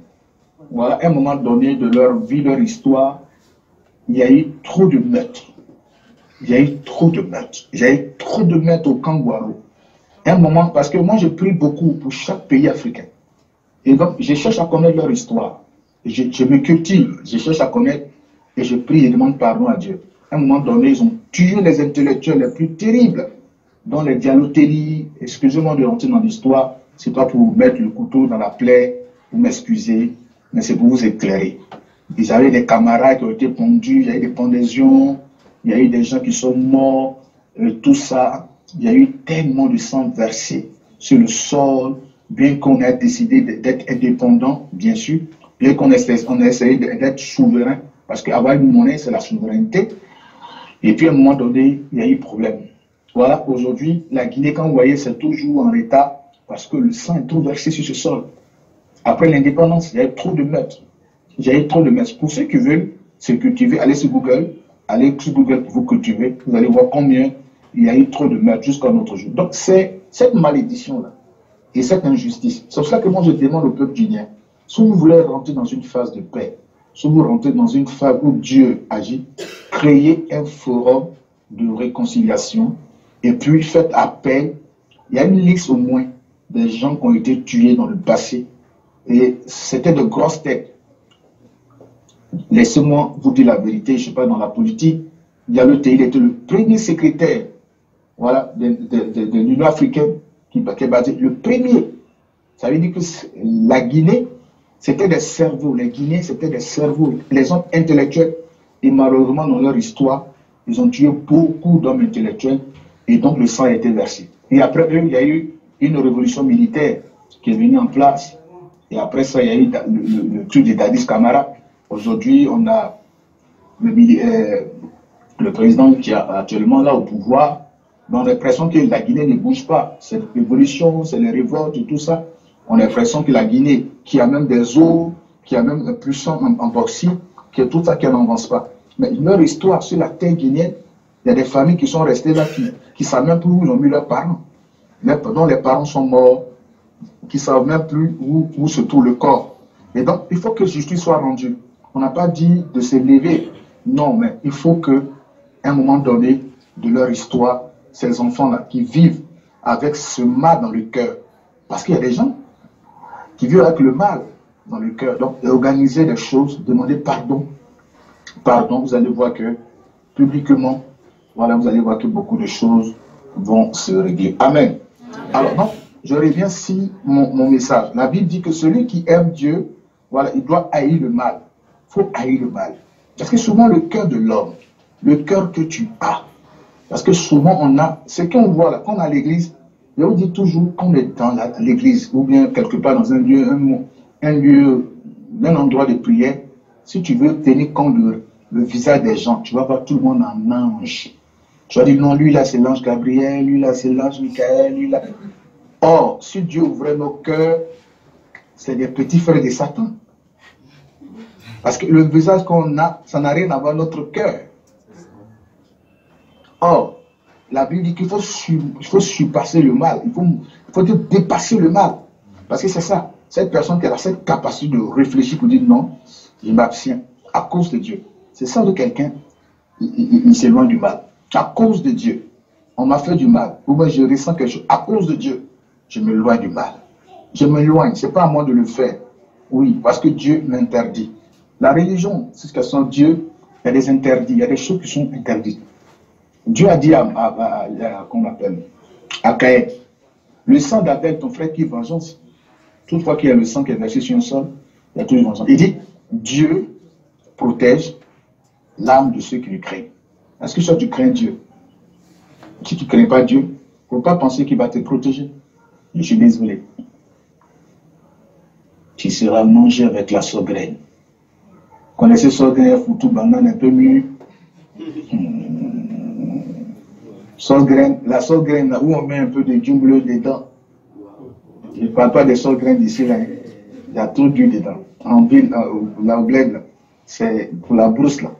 Voilà, à un moment donné de leur vie, leur histoire, il y a eu trop de meurtres. Il y a eu trop de meurtres. Il y a eu trop de meurtres au Kangwaro. Un moment, parce que moi je prie beaucoup pour chaque pays africain. Et donc, je cherche à connaître leur histoire. Je me cultive, je cherche à connaître et je prie et demande pardon à Dieu. À un moment donné, ils ont tué les intellectuels les plus terribles, dont les Dialotelli. Excusez-moi de rentrer dans l'histoire, c'est pas pour mettre le couteau dans la plaie, pour m'excuser, mais c'est pour vous éclairer. Ils avaient des camarades qui ont été pendus, il y a eu des pendaisons, il y a eu des gens qui sont morts, tout ça. Il y a eu tellement de sang versé sur le sol, bien qu'on ait décidé d'être indépendant, bien sûr, bien qu'on ait essayé d'être souverain, parce qu'avoir une monnaie, c'est la souveraineté. Et puis à un moment donné, il y a eu problème. Voilà, aujourd'hui, la Guinée, quand vous voyez, c'est toujours en état, parce que le sang est trop versé sur ce sol. Après l'indépendance, il y a eu trop de meurtres. Il y a eu trop de messages. Pour ceux qui veulent se cultiver, allez sur Google pour vous cultiver. Vous allez voir combien il y a eu trop de meurtres jusqu'à notre jour. Donc, c'est cette malédiction-là et cette injustice. C'est pour ça que moi, je demande au peuple guinéen, si vous voulez rentrer dans une phase de paix, si vous rentrez dans une phase où Dieu agit, créez un forum de réconciliation et puis faites appel. Il y a une liste au moins des gens qui ont été tués dans le passé et c'était de grosses têtes. Laissez-moi vous dire la vérité, je ne sais pas, dans la politique, Diallo Téy, il était le premier secrétaire, voilà, de l'Union africaine qui est basé, le premier. Ça veut dire que la Guinée, c'était des cerveaux, les Guinéens, c'était des cerveaux, les hommes intellectuels, et malheureusement, dans leur histoire, ils ont tué beaucoup d'hommes intellectuels, et donc le sang a été versé. Et après eux, il y a eu une révolution militaire qui est venue en place, et après ça, il y a eu le truc de Dadis Camara. Aujourd'hui, on a le président qui est actuellement là au pouvoir. On a l'impression que la Guinée ne bouge pas. C'est l'évolution, c'est les révoltes et tout ça. On a l'impression que la Guinée, qui a même des eaux, qui a même un puissant en bauxite, que tout ça, qu'elle n'avance pas. Mais leur histoire sur la terre guinéenne, il y a des familles qui sont restées là, qui ne savent même plus où ils ont mis leurs parents. Dont les parents sont morts, qui ne savent même plus où se trouve le corps. Et donc, il faut que justice soit rendue. On n'a pas dit de se lever. Non, mais il faut qu'à un moment donné de leur histoire, ces enfants-là qui vivent avec ce mal dans le cœur, parce qu'il y a des gens qui vivent avec le mal dans le cœur, donc organiser des choses, demander pardon. Pardon, vous allez voir que publiquement, voilà, vous allez voir que beaucoup de choses vont se régler. Amen. Alors, donc, je reviens si mon message. La Bible dit que celui qui aime Dieu, voilà, il doit haïr le mal. Il faut haïr le mal. Parce que souvent, le cœur de l'homme, le cœur que tu as, parce que souvent, on a, ce qu'on voit là, quand on est à l'église, je vous dis toujours, quand on est dans l'église, ou bien quelque part dans un lieu, un endroit de prière, si tu veux tenir compte de le visage des gens, tu vas voir tout le monde en ange. Tu vas dire, non, lui là, c'est l'ange Gabriel, lui là, c'est l'ange Michael, lui là. Or, si Dieu ouvrait nos cœurs, c'est des petits frères de Satan. Parce que le visage qu'on a, ça n'a rien à voir avec notre cœur. Or, la Bible dit qu'il faut surpasser le mal. Il faut dépasser le mal. Parce que c'est ça. Cette personne qui a cette capacité de réfléchir pour dire non, je m'abstiens à cause de Dieu. C'est ça de quelqu'un, il s'éloigne du mal. À cause de Dieu, on m'a fait du mal. Ou bien je ressens quelque chose. À cause de Dieu, je m'éloigne du mal. Je m'éloigne. Ce n'est pas à moi de le faire. Oui, parce que Dieu m'interdit. La religion, c'est ce que sont Dieu. Il y a des interdits. Il y a des choses qui sont interdites. Dieu a dit qu'on appelle à Caïn, le sang d'Abel, ton frère, qui est vengeance. Toutefois qu'il y a le sang qui est versé sur un sol, il y a toujours vengeance. Il dit, Dieu protège l'âme de ceux qui le craignent. Est-ce que toi tu crains Dieu? Si tu ne crains pas Dieu, il ne faut pas penser qu'il va te protéger. Je suis désolé. Tu seras mangé avec la saugraine. Connaissez saugraine, foutu, banane un peu mieux. La saugraine, où on met un peu de jumble dedans. Je ne parle pas des saugraines d'ici là. Il y a trop d'huile dedans. En ville, la bled, c'est pour la brousse là.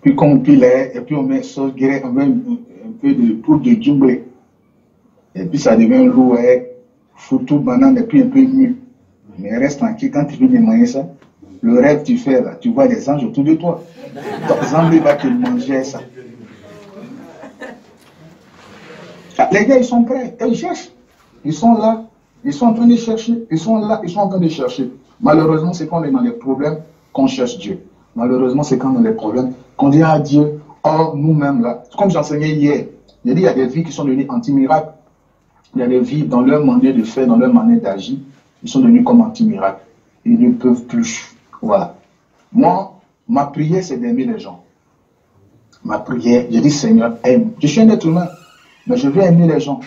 Puis quand on pile, et puis on met saugraine, on met un peu de poudre de jumble. Et puis ça devient lourd, foutu, banane, et puis un peu mûr. Mais reste tranquille, quand tu viens de manger ça, le rêve que tu fais là, tu vois des anges autour de toi. Donc, les anges vont te manger ça. Les gars, ils sont prêts, ils cherchent. Ils sont là, ils sont en train de chercher. Ils sont là, ils sont en train de chercher. Malheureusement, c'est quand on est dans les problèmes qu'on cherche Dieu. Malheureusement, c'est quand on a des problèmes qu'on dit à Dieu, oh, nous-mêmes là. Comme j'enseignais hier, j'ai dit, il y a des vies qui sont devenues anti-miracles. Il y a des vies, dans leur manière de faire, dans leur manière d'agir, ils sont devenus comme anti-miracles. Ils ne peuvent plus. Voilà. Moi, ma prière, c'est d'aimer les gens. Ma prière, je dis, Seigneur, aime. Je suis un être humain. Mais je veux aimer les gens.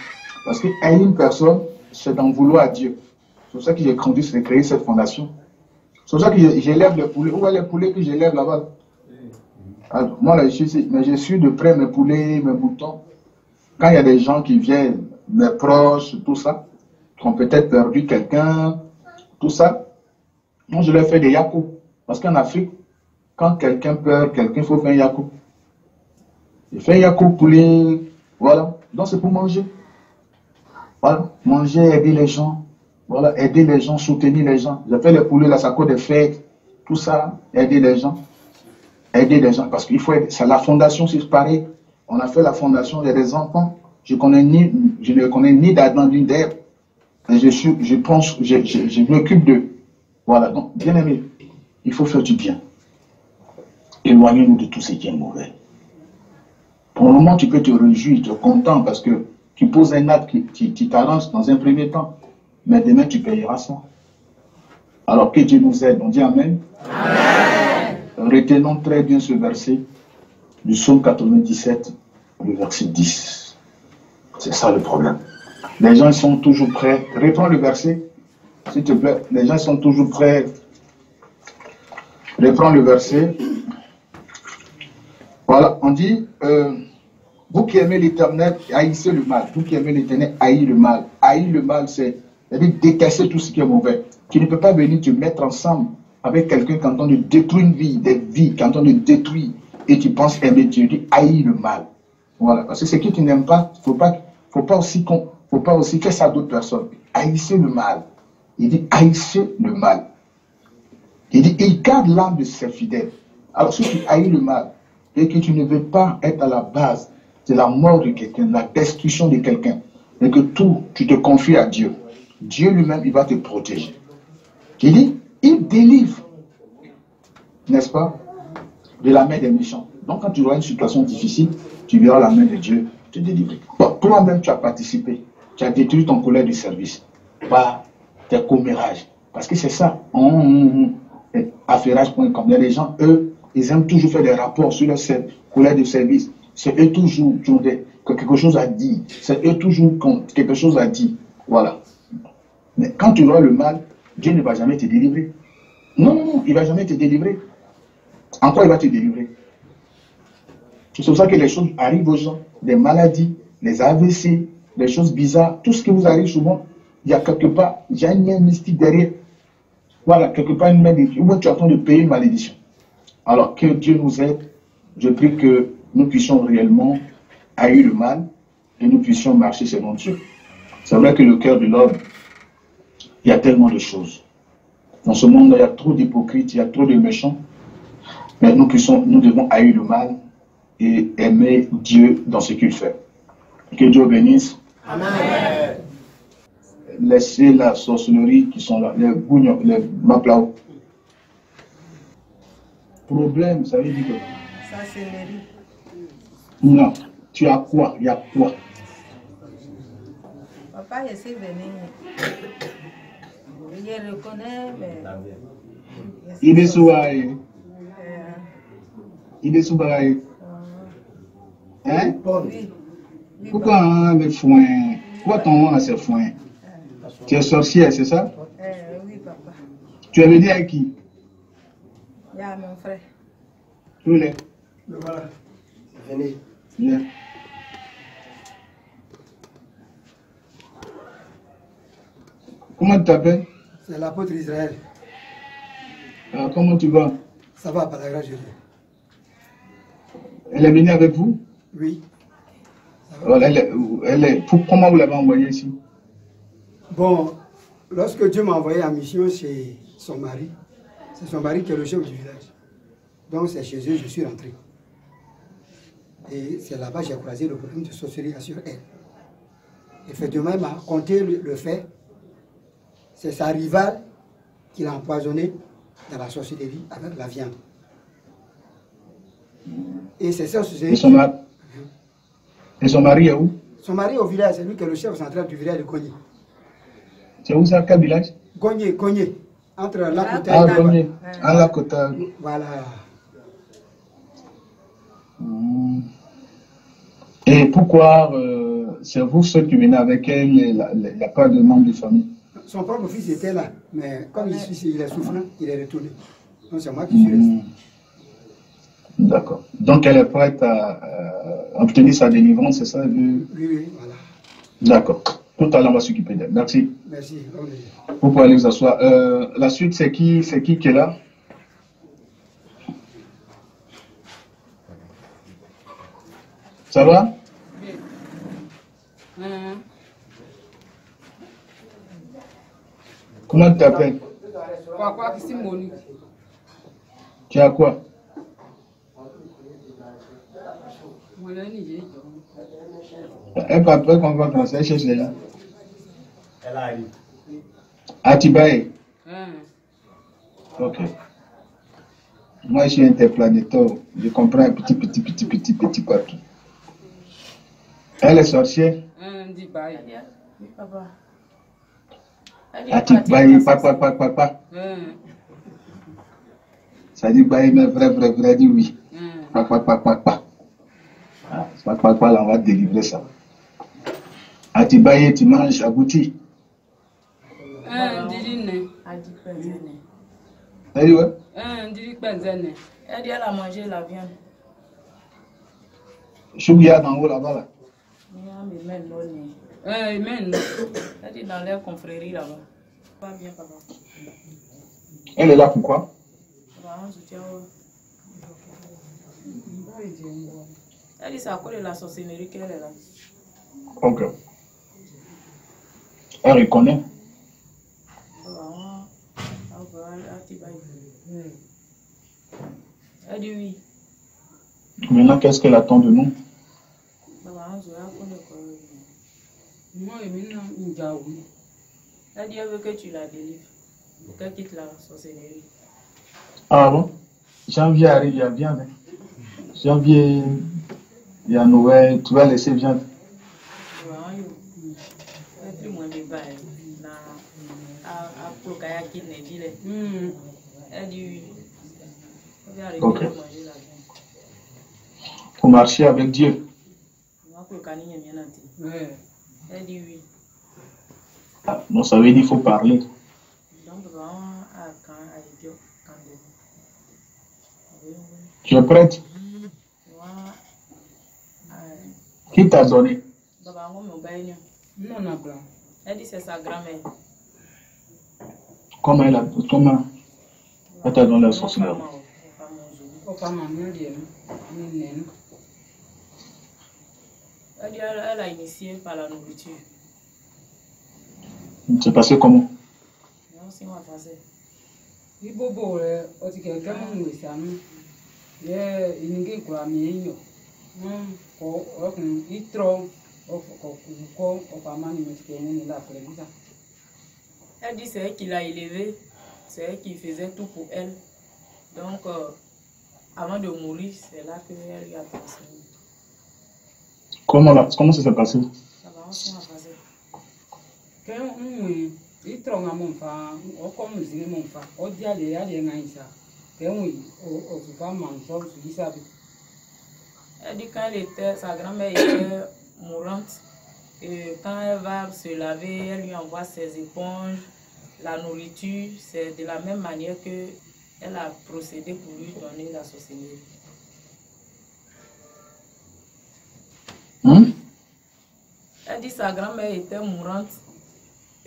Parce que aimer une personne, c'est d'en vouloir à Dieu. C'est pour ça que j'ai grandi, c'est créer cette fondation. C'est pour ça que j'élève les poulets. Où sont les poulets que j'élève là-bas? Alors, moi, là, je suis de près mes poulets, mes moutons. Quand il y a des gens qui viennent, mes proches, tout ça, qui ont peut-être perdu quelqu'un, tout ça, Moi, je leur fais des yakou. Parce qu'en Afrique, quand quelqu'un pleure, quelqu'un faut faire un yakou. Je fais un yakou poulet, voilà. Donc c'est pour manger. Voilà. Manger, aider les gens. Voilà, aider les gens, soutenir les gens. Je fais les poulets, là, ça coûte des fêtes. Tout ça, aider les gens. Aider les gens. Parce qu'il faut aider. La fondation, c'est pareil. On a fait la fondation, il y a des enfants. Je ne connais ni d'Adam ni d'Ève. Je m'occupe d'eux. Voilà, donc, bien aimé, il faut faire du bien. Éloignez-nous de tout ce qui est mauvais. Pour le moment, tu peux te réjouir, tu es content parce que tu poses un acte qui t'arrange dans un premier temps. Mais demain, tu payeras ça. Alors que Dieu nous aide. On dit Amen. Amen. Retenons très bien ce verset du psaume 97, le verset 10. C'est ça le problème. Les gens sont toujours prêts. Reprends le verset, s'il te plaît. Les gens sont toujours prêts. Reprends le verset. Voilà, on dit, vous qui aimez l'Éternel, haïssez le mal. Vous qui aimez l'Éternel, haïssez le mal. Haïr le mal, c'est détester tout ce qui est mauvais. Tu ne peux pas venir te mettre ensemble avec quelqu'un quand on te détruit une vie, des vies, quand on te détruit et tu penses aimer Dieu, tu dis haïs le mal. Voilà, parce que ce que tu n'aimes pas, faut pas aussi faire ça à d'autres personnes. Haïssez le mal. Il dit haïssez le mal. Il dit il garde l'âme de ses fidèles. Alors si tu haïs le mal et que tu ne veux pas être à la base de la mort de quelqu'un, de la destruction de quelqu'un, et que tout, tu te confies à Dieu, Dieu lui-même, il va te protéger. Il dit, il délivre, n'est-ce pas, de la main des méchants. Donc quand tu auras une situation difficile, tu verras la main de Dieu te délivrer. Bon, toi-même, tu as participé, tu as détruit ton collègue du service par tes commérages. Parce que c'est ça, affairage.com, il y a des gens, eux, ils aiment toujours faire des rapports sur leurs collègues de service. C'est eux toujours qui ont quelque chose à dire. C'est eux toujours qui ont quelque chose à dire. Voilà. Mais quand tu auras le mal, Dieu ne va jamais te délivrer. Non, non, non, il ne va jamais te délivrer. En quoi il va te délivrer? C'est pour ça que les choses arrivent aux gens. Des maladies, les AVC, des choses bizarres. Tout ce qui vous arrive souvent, il y a quelque part, il y a une main mystique derrière. Voilà, quelque part une main de Dieu. Ou tu es en train de payer une malédiction. Alors que Dieu nous aide. Je prie que nous puissions réellement haïr le mal et nous puissions marcher selon Dieu. C'est vrai que le cœur de l'homme, il y a tellement de choses. Dans ce monde, il y a trop d'hypocrites, il y a trop de méchants. Mais nous devons haïr le mal et aimer Dieu dans ce qu'il fait. Que Dieu bénisse. Amen. Laissez la sorcellerie qui sont là, les bougnons, les maplao. Problème, ça veut dire quoi? Sorcellerie. Non. Tu as quoi? Il y a quoi? Papa, je suis venu. Je reconnais, mais... Il est sous Il est sous Hein? Oui. Pourquoi les foins? Pourquoi ton nom a ces foins? Tu es sorcière, c'est ça? Oui, papa. Tu es venu avec qui? Il y a mon frère. Où il est? Le voilà. Venez. Viens. Comment tu t'appelles? C'est l'apôtre Israël. Comment tu vas? Ça va par la grâce de Dieu. Elle est venue avec vous? Oui. Voilà, comment vous l'avez envoyée ici? Bon, lorsque Dieu m'a envoyé en mission chez son mari, c'est son mari qui est le chef du village. Donc c'est chez eux que je suis rentré. Et c'est là-bas que j'ai croisé le problème de sorcellerie sur elle. Effectivement, il m'a conté le fait. C'est sa rivale qui l'a empoisonné dans la sorcellerie avec la viande. Et c'est ça, c'est... Et son mari est où? Son mari est au village, c'est lui qui est le chef central du village de Gogné. C'est où ça, quel village? Gogné, entre Lakota et Gogné. À Lakota. Voilà. Et pourquoi c'est vous ceux qui venez avec elle, il n'y a pas de membre de famille? Son propre fils était là, mais comme il est souffrant, il est retourné. Donc c'est moi qui suis resté. D'accord. Donc elle est prête à obtenir sa délivrance, c'est ça? Oui, voilà. D'accord. Tout à l'heure, on va s'occuper d'elle. Merci. Merci. Vous pouvez aller vous asseoir. La suite, c'est qui est là? Ça va? Comment tu t'appelles? Tu as quoi? Elle parle pas qu'on va commencer à chercher là. Elle arrive. Atibaye. Ok. Moi, je suis interplanétaire. Je comprends un petit partout. Elle est sorcière. Oui, papa. Atibaye, papa. Ça dit baye, mais vrai, dit oui. Papa. Ah, papa, là, on va délivrer ça. Atibaye, tu manges agouti. Elle dit ouais? Elle dit elle a mangé la viande. Choubia dans haut là-bas là. Elle dit dans leur confrérie là-bas. Pas bien, papa. Elle est là pourquoi? Elle dit c'est à cause de la sorcellerie qu'elle est là. Ok. Elle reconnaît. Elle dit oui. Maintenant, qu'est-ce qu'elle attend de nous? Elle dit elle veut que tu la délivres. Pour qu'elle quitte la sorcellerie. Ah bon? Janvier arrive, il y a viande. Janvier, il y a Noël, tu vas laisser viande. Elle dit oui. Ok. Pour marcher avec Dieu. Elle dit oui. Non, ça veut dire qu'il faut parler. Tu es prête? Qui t'a donné? Elle dit c'est sa grand-mère. Comment elle t'a donné la sorcellerie? Elle dit elle a initié par la nourriture. C'est passé comment? Non, c'est moi français. Elle dit c'est elle qui l'a élevée, c'est elle qui faisait tout pour elle. Donc, avant de mourir, c'est là qu'elle lui a transmis. Comment ça s'est passé? Ça va, on s'y en français. Elle dit quand sa grand-mère était mourante, et quand elle va se laver, elle lui envoie ses éponges, la nourriture. C'est de la même manière qu'elle a procédé pour lui donner la sorcellerie. Elle dit sa grand-mère était mourante.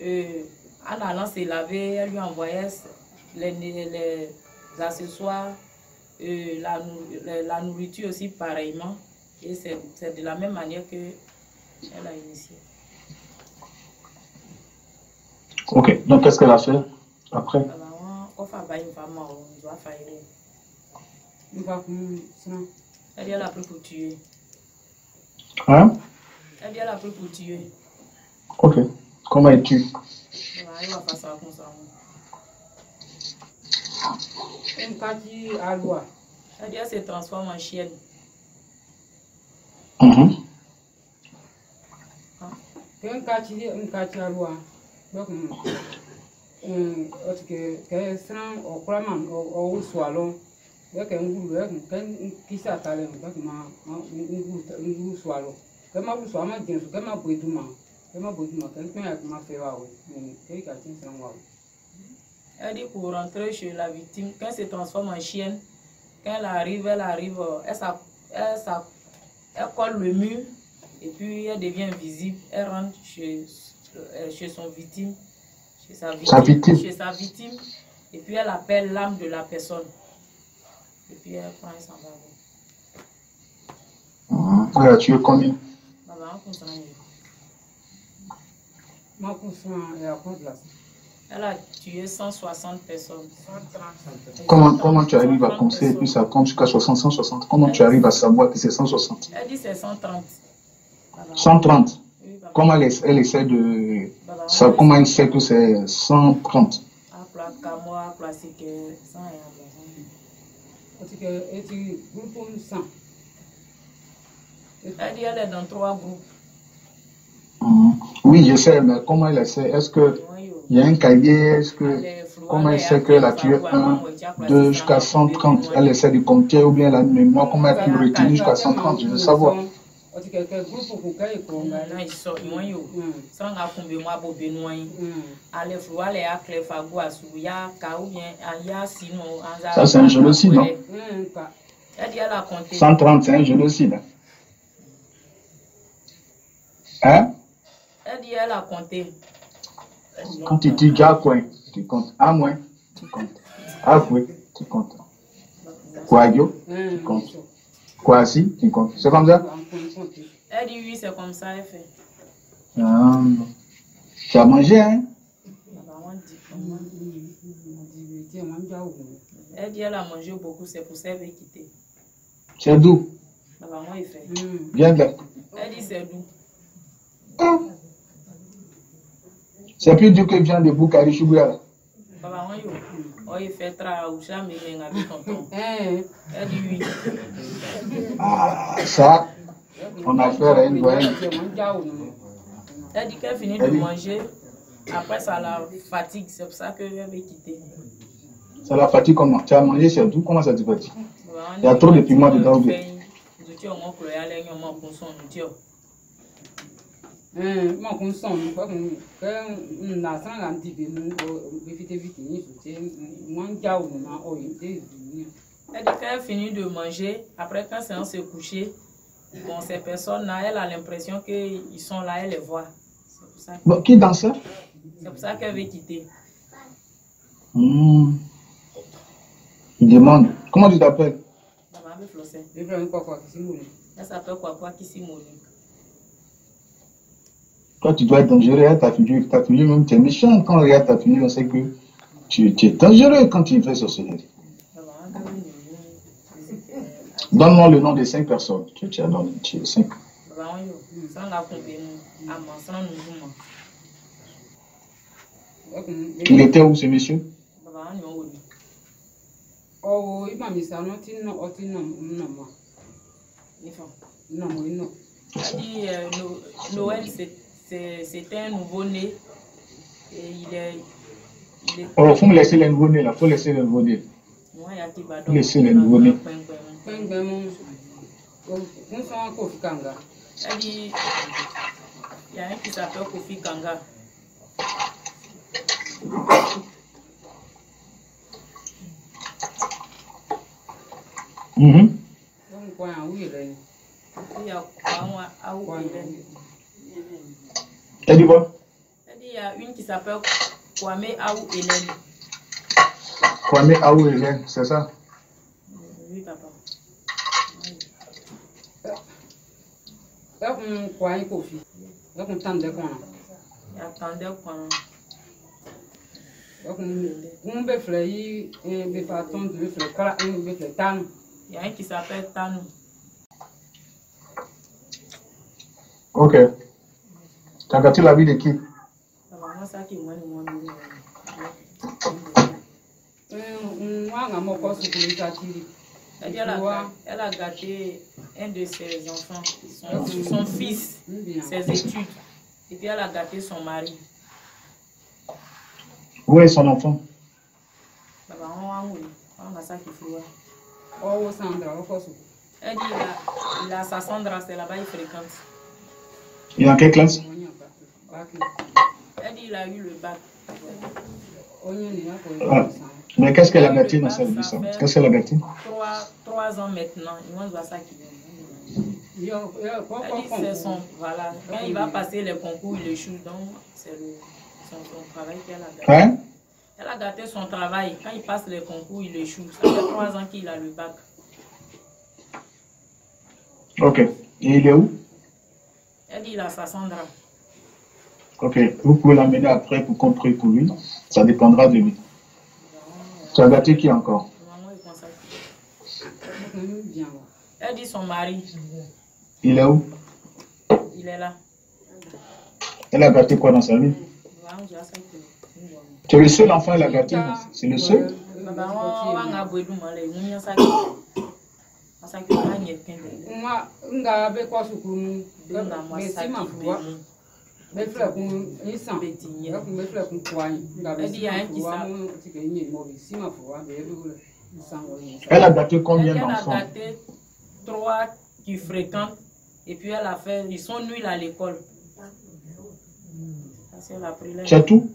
En allant se laver, elle lui envoyait les accessoires, la nourriture aussi pareillement. Et c'est de la même manière qu'elle a initié. Ok, donc qu'est-ce qu'elle a fait après? Elle dit elle a pris pour tuer. Hein? Elle dit elle a pris pour tuer. Ok, comment elle tue? Elle va faire ça comme ça. Elle dit elle se transforme en chienne. Elle dit pour rentrer chez la victime, quand elle se transforme en chienne, quand elle arrive, elle colle le mur et puis elle devient invisible. Elle rentre chez son victime, chez sa Sa victime. chez sa victime, et puis elle appelle l'âme de la personne. Et puis elle prend et s'en va. Elle a tué combien? Elle a tué 160 personnes. Comment tu arrives à compter et puis ça compte jusqu'à 60, 160? Comment tu arrives à savoir que c'est 160? Elle dit c'est 130. 130. Oui, papa. Comment elle essaie de... Ça, comment elle sait que c'est 130? Elle dit elle est dans 3 groupes. Oui, je sais, mais comment elle essaie? Est-ce que il y a un cahier? Est-ce que comment elle sait qu'elle a tué 1, 2 jusqu'à 130? Elle essaie de compter ou bien la mémoire? Comment elle peut retenir jusqu'à 130? Je veux savoir. Ça, c'est un génocide, non? 130, c'est un génocide. Hein? Elle dit elle a compté. Quand tu dis Jakouin, tu comptes. À moins, tu comptes. À oui, tu comptes. Kouadio, tu comptes. Kouassi, tu comptes. C'est comme ça? Elle dit oui, c'est comme ça, elle fait. Tu as mangé, hein? Elle dit elle a mangé beaucoup, c'est pour ça qu'elle veut quitter. C'est d'où? Il fait. Viens de là. Elle dit c'est d'où? C'est plus dur que vient de Boukari Choubouya. Il fait elle dit oui. Ah, ça, on a affaire à une voyelle. Elle dit qu'elle finit de manger. Après, ça la fatigue. C'est pour ça qu'elle veut quitter. Ça la fatigue comment? Tu as mangé, c'est d'où? Comment ça te fatigue? Il y a trop de piment dedans. Elle dit qu'elle finit de manger. Après, quand c'est on s'est couché, bon, ces personnes-là, elle a l'impression qu'ils sont là, elle les voit. C'est pour ça que... Bon, qui dansait? C'est pour ça qu'elle veut quitter. Il demande. Comment tu t'appelles? Elle s'appelle Kwakwa Kisimoli. Toi, tu dois être dangereux. Hein? Ta figure même, tu es méchant. Quand on regarde ta figure, on sait que tu es dangereux quand tu fais sorcellerie. Donne-moi le nom de 5 personnes. Tu as donné 5. Il était où ce monsieur? Noël, c'était un nouveau-né. Et il est... Oh, faut me laisser les nouveau-nés là. Faut laisser les nouveau-nés. Faut laisser les nouveau-nés. Elle dit, il y a un qui s'appelle Kofi Kanga. Elle dit quoi? Elle dit, il y a une qui s'appelle Kwame Aou Hélène. Kwame Aou Hélène, c'est ça? Oui, papa. Il y a un qui s'appelle Tanou. Ok. Tu as gâté la vie de qui? Elle a gâté un de ses enfants, son fils, ses études. Et puis elle a gâté son mari. Où est son enfant? Elle dit il a sa Sandra, c'est là-bas il fréquente. Il est en quelle classe? Elle dit il a eu le bac. Ah. Mais qu'est-ce qu'elle a gâté dans sa vie? Qu'est-ce qu'elle a gâté? 3 ans maintenant. Elle dit c'est son, voilà, quand il va passer les concours, il échoue, donc c'est son travail qu'elle a gâté. Hein? Elle a gâté son travail, quand il passe les concours, il échoue. Ça fait 3 ans qu'il a le bac. Ok. Et il est où? Elle dit il a sa Sandra. Ok. Vous pouvez l'amener après pour qu'on prie pour lui. Ça dépendra de lui. Tu as gâté qui encore? Maman, il consacre. Elle dit son mari. Il est où? Il est là. Elle a gâté quoi dans sa vie? Tu es le seul enfant qu'elle a gâté? C'est le seul? Elle a gâté combien d'enfants? Elle a gâté 3 qui fréquentent et puis elle a fait, ils sont nuls à l'école. C'est tout?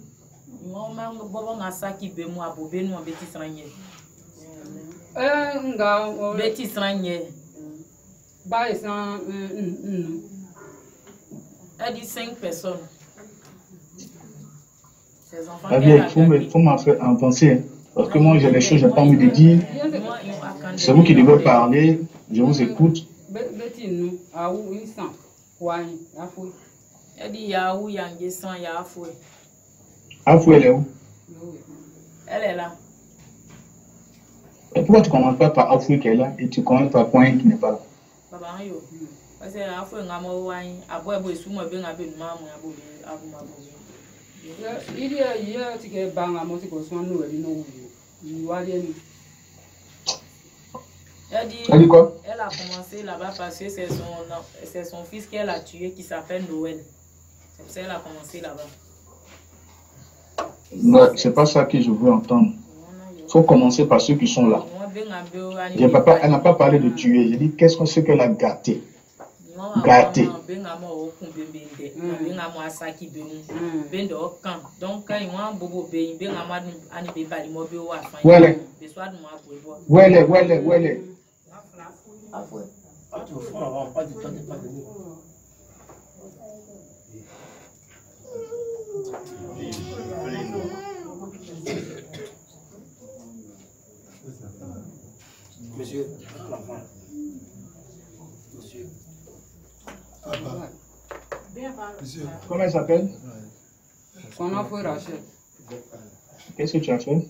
Elle dit 5 personnes. Il faut m'en faire avancer. Hein. Parce que moi, j'ai des choses, j'ai pas envie de dire. C'est vous qui devez parler. Je vous écoute. Elle dit Yahou, Yangesan, Yahafoué. Afoué, elle est où? Elle est là. Et pourquoi tu ne commences pas par Afoué qui est là et tu commences par Coin qui n'est pas là? Papa, yo. Parce que Afoué, Ngamouaï, Aboué, Souma, Ben, Abel, Mamou, Abou, il y a qui est bang à mon Elle dit quoi? Elle a commencé là-bas parce que c'est son fils qu'elle a tué qui s'appelle Noël. C'est pour ça qu'elle a commencé là-bas. Non, c'est pas ça que je veux entendre. Il faut commencer par ceux qui sont là. Elle n'a pas parlé de tuer. J'ai dit qu'est-ce que c'est qu'elle a gâté? Gâté. Donc quand ils ont un bobo, où elle est? Où elle est? Où elle est? Où elle est? Monsieur, l'enfant. Monsieur. Monsieur. Comment elle s'appelle? Son enfant Rachel. Qu'est-ce que tu as fait?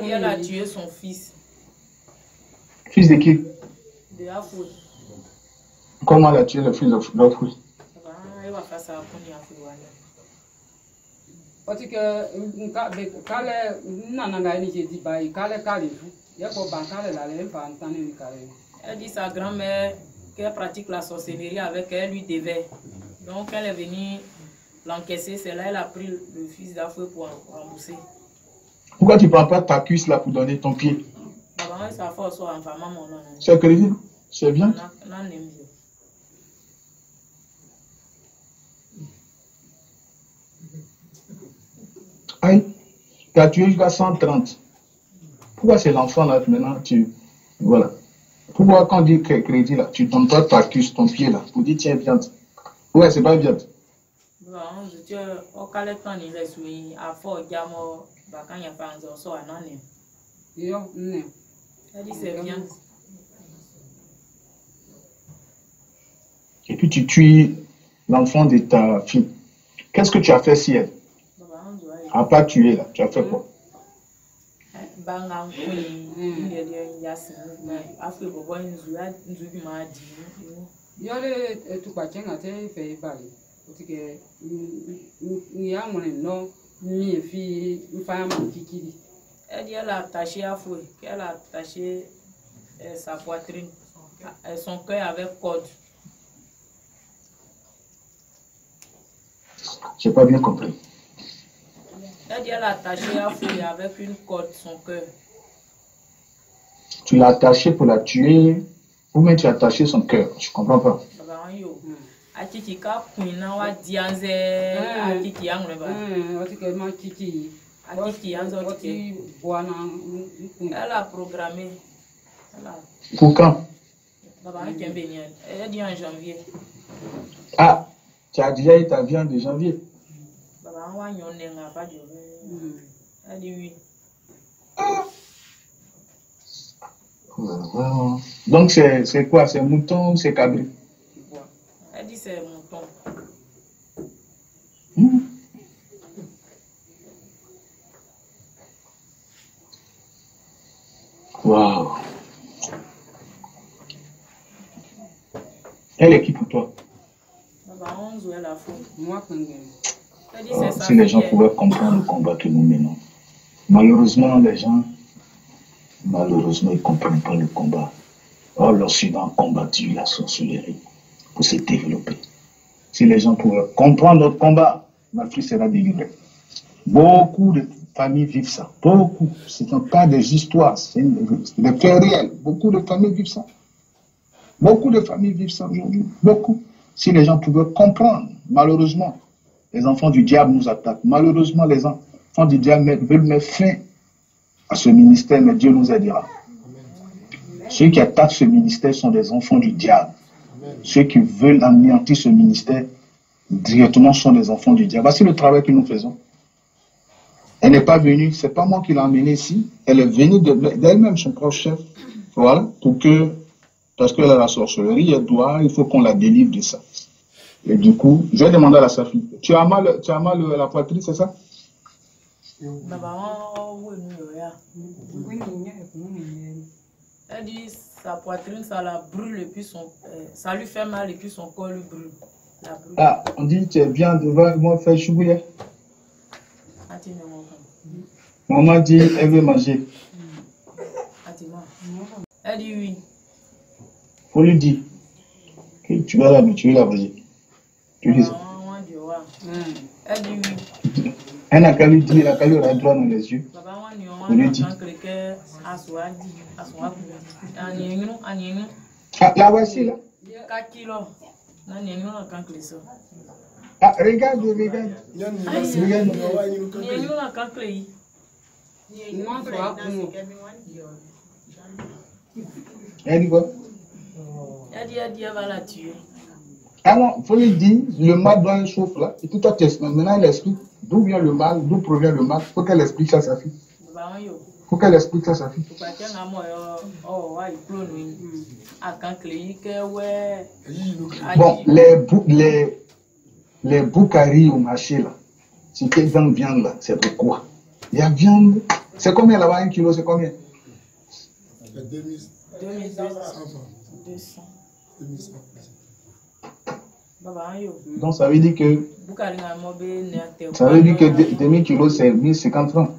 Elle a tué son fils. Fils de qui? De Afoué. Comment elle a tué le fils d'Afoué? Elle va faire ça pour lui Afoué. Parce que elle dit sa grand-mère qu'elle pratique la sorcellerie avec elle, lui devait. Donc elle est venue l'encaisser, c'est là elle a pris le fils d'Afoué pour rembourser. Pourquoi tu ne prends pas ta cuisse là pour donner ton pied? C'est crédible, c'est bien. Aïe, tu as tué jusqu'à 130. Pourquoi c'est l'enfant là maintenant tu... Voilà. Pourquoi quand on dit crédit là, tu ne donnes pas ta cuisse, ton pied là, pour dire tiens viande? Ouais, c'est pas viande. Elle dit c'est viande. Et puis tu tues l'enfant de ta fille. Qu'est-ce que tu as fait si elle? À pas tuer là, tu as fait quoi? Elle dit elle a attaché à fouet, qu'elle a attaché sa poitrine, son cœur avec corde. J'ai pas bien compris. Elle dit elle a attaché à fouet avec une corde son cœur. Tu l'as attaché pour la tuer ou même tu as attaché son cœur? Je comprends pas. Elle a programmé. Pour quand? Elle dit en janvier. Ah, tu as déjà eu ta viande de janvier? Elle dit oui. Donc c'est quoi? C'est mouton ou c'est cabri? Elle dit c'est mouton. Waouh. Elle est qui pour toi? Si les gens pouvaient comprendre le combat que nous menons. Malheureusement, les gens, ils ne comprennent pas le combat. Or, l'Occident a combattu la sorcellerie pour se développer. Si les gens pouvaient comprendre notre combat, l'Afrique sera délivrée. Beaucoup de familles vivent ça. Beaucoup. Ce ne sont pas des histoires, c'est des faits réels. Beaucoup de familles vivent ça. Beaucoup de familles vivent ça aujourd'hui. Beaucoup. Si les gens pouvaient comprendre, malheureusement, les enfants du diable nous attaquent. Malheureusement, les enfants du diable veulent mettre fin à ce ministère, mais Dieu nous aidera. Ceux qui attaquent ce ministère sont des enfants du diable. Ceux qui veulent anéantir ce ministère directement sont des enfants du diable. Voici le travail que nous faisons. Elle n'est pas venue, c'est pas moi qui l'ai emmenée ici. Elle est venue d'elle-même, son propre chef. Voilà, parce qu'elle a la sorcellerie, il faut qu'on la délivre de ça. Et du coup, je vais demander à sa fille. Tu as mal à la poitrine, c'est ça? Elle dit sa poitrine, ça la brûle et puis ça lui fait mal et puis son corps lui brûle. Ah, on dit tu es bien devant moi faire choubouya. Maman dit elle veut manger. Elle dit oui. Faut lui dire que tu vas l'habituer la manger. Tu dis ça. Elle dit oui. Elle n'a qu'à lui dire, elle n'a qu'à lui avoir droit dans les yeux. On lui dit. Ah, la voici là. Ah, regarde. Elle dit quoi? Elle dit elle va la tuer. Ah non, il faut lui dire, le mal doit un souffle là. Et puis toi, maintenant elle explique d'où vient le mal, d'où provient le mal. Il faut qu'elle explique ça à sa fille. Faut qu'elle explique ça à sa fille. Bon, les boucaris au marché là, si tu es dans viande là, c'est pourquoi? Il y a viande. C'est combien là-bas, 1 kilo, c'est combien? 2200. Donc ça veut dire que 2000 kilos c'est 1050 francs.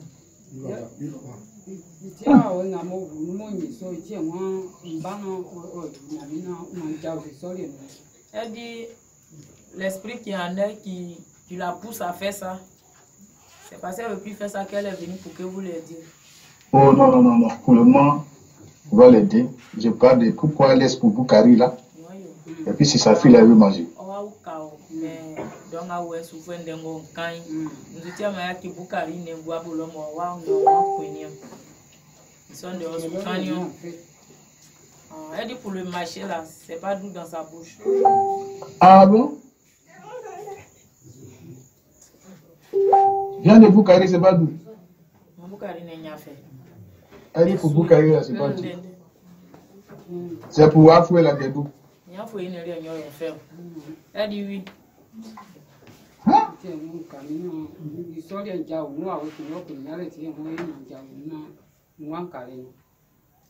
Elle dit l'esprit qui en est qui la pousse à faire ça. C'est parce qu'elle ne veut plus faire ça qu'elle est venue pour que vous l'aidiez. Oh non. Pour le moment, on va l'aider. Je parle de pourquoi elle laisse pour Boukari là. Et puis si sa fille elle veut manger. Elle dit pour le marché là, c'est pas doux dans sa bouche. Ah bon? Viens de Boukari, c'est pas doux. Elle dit pour Boukari là, c'est pas doux. C'est pour Afoué la Guédou. Elle dit oui.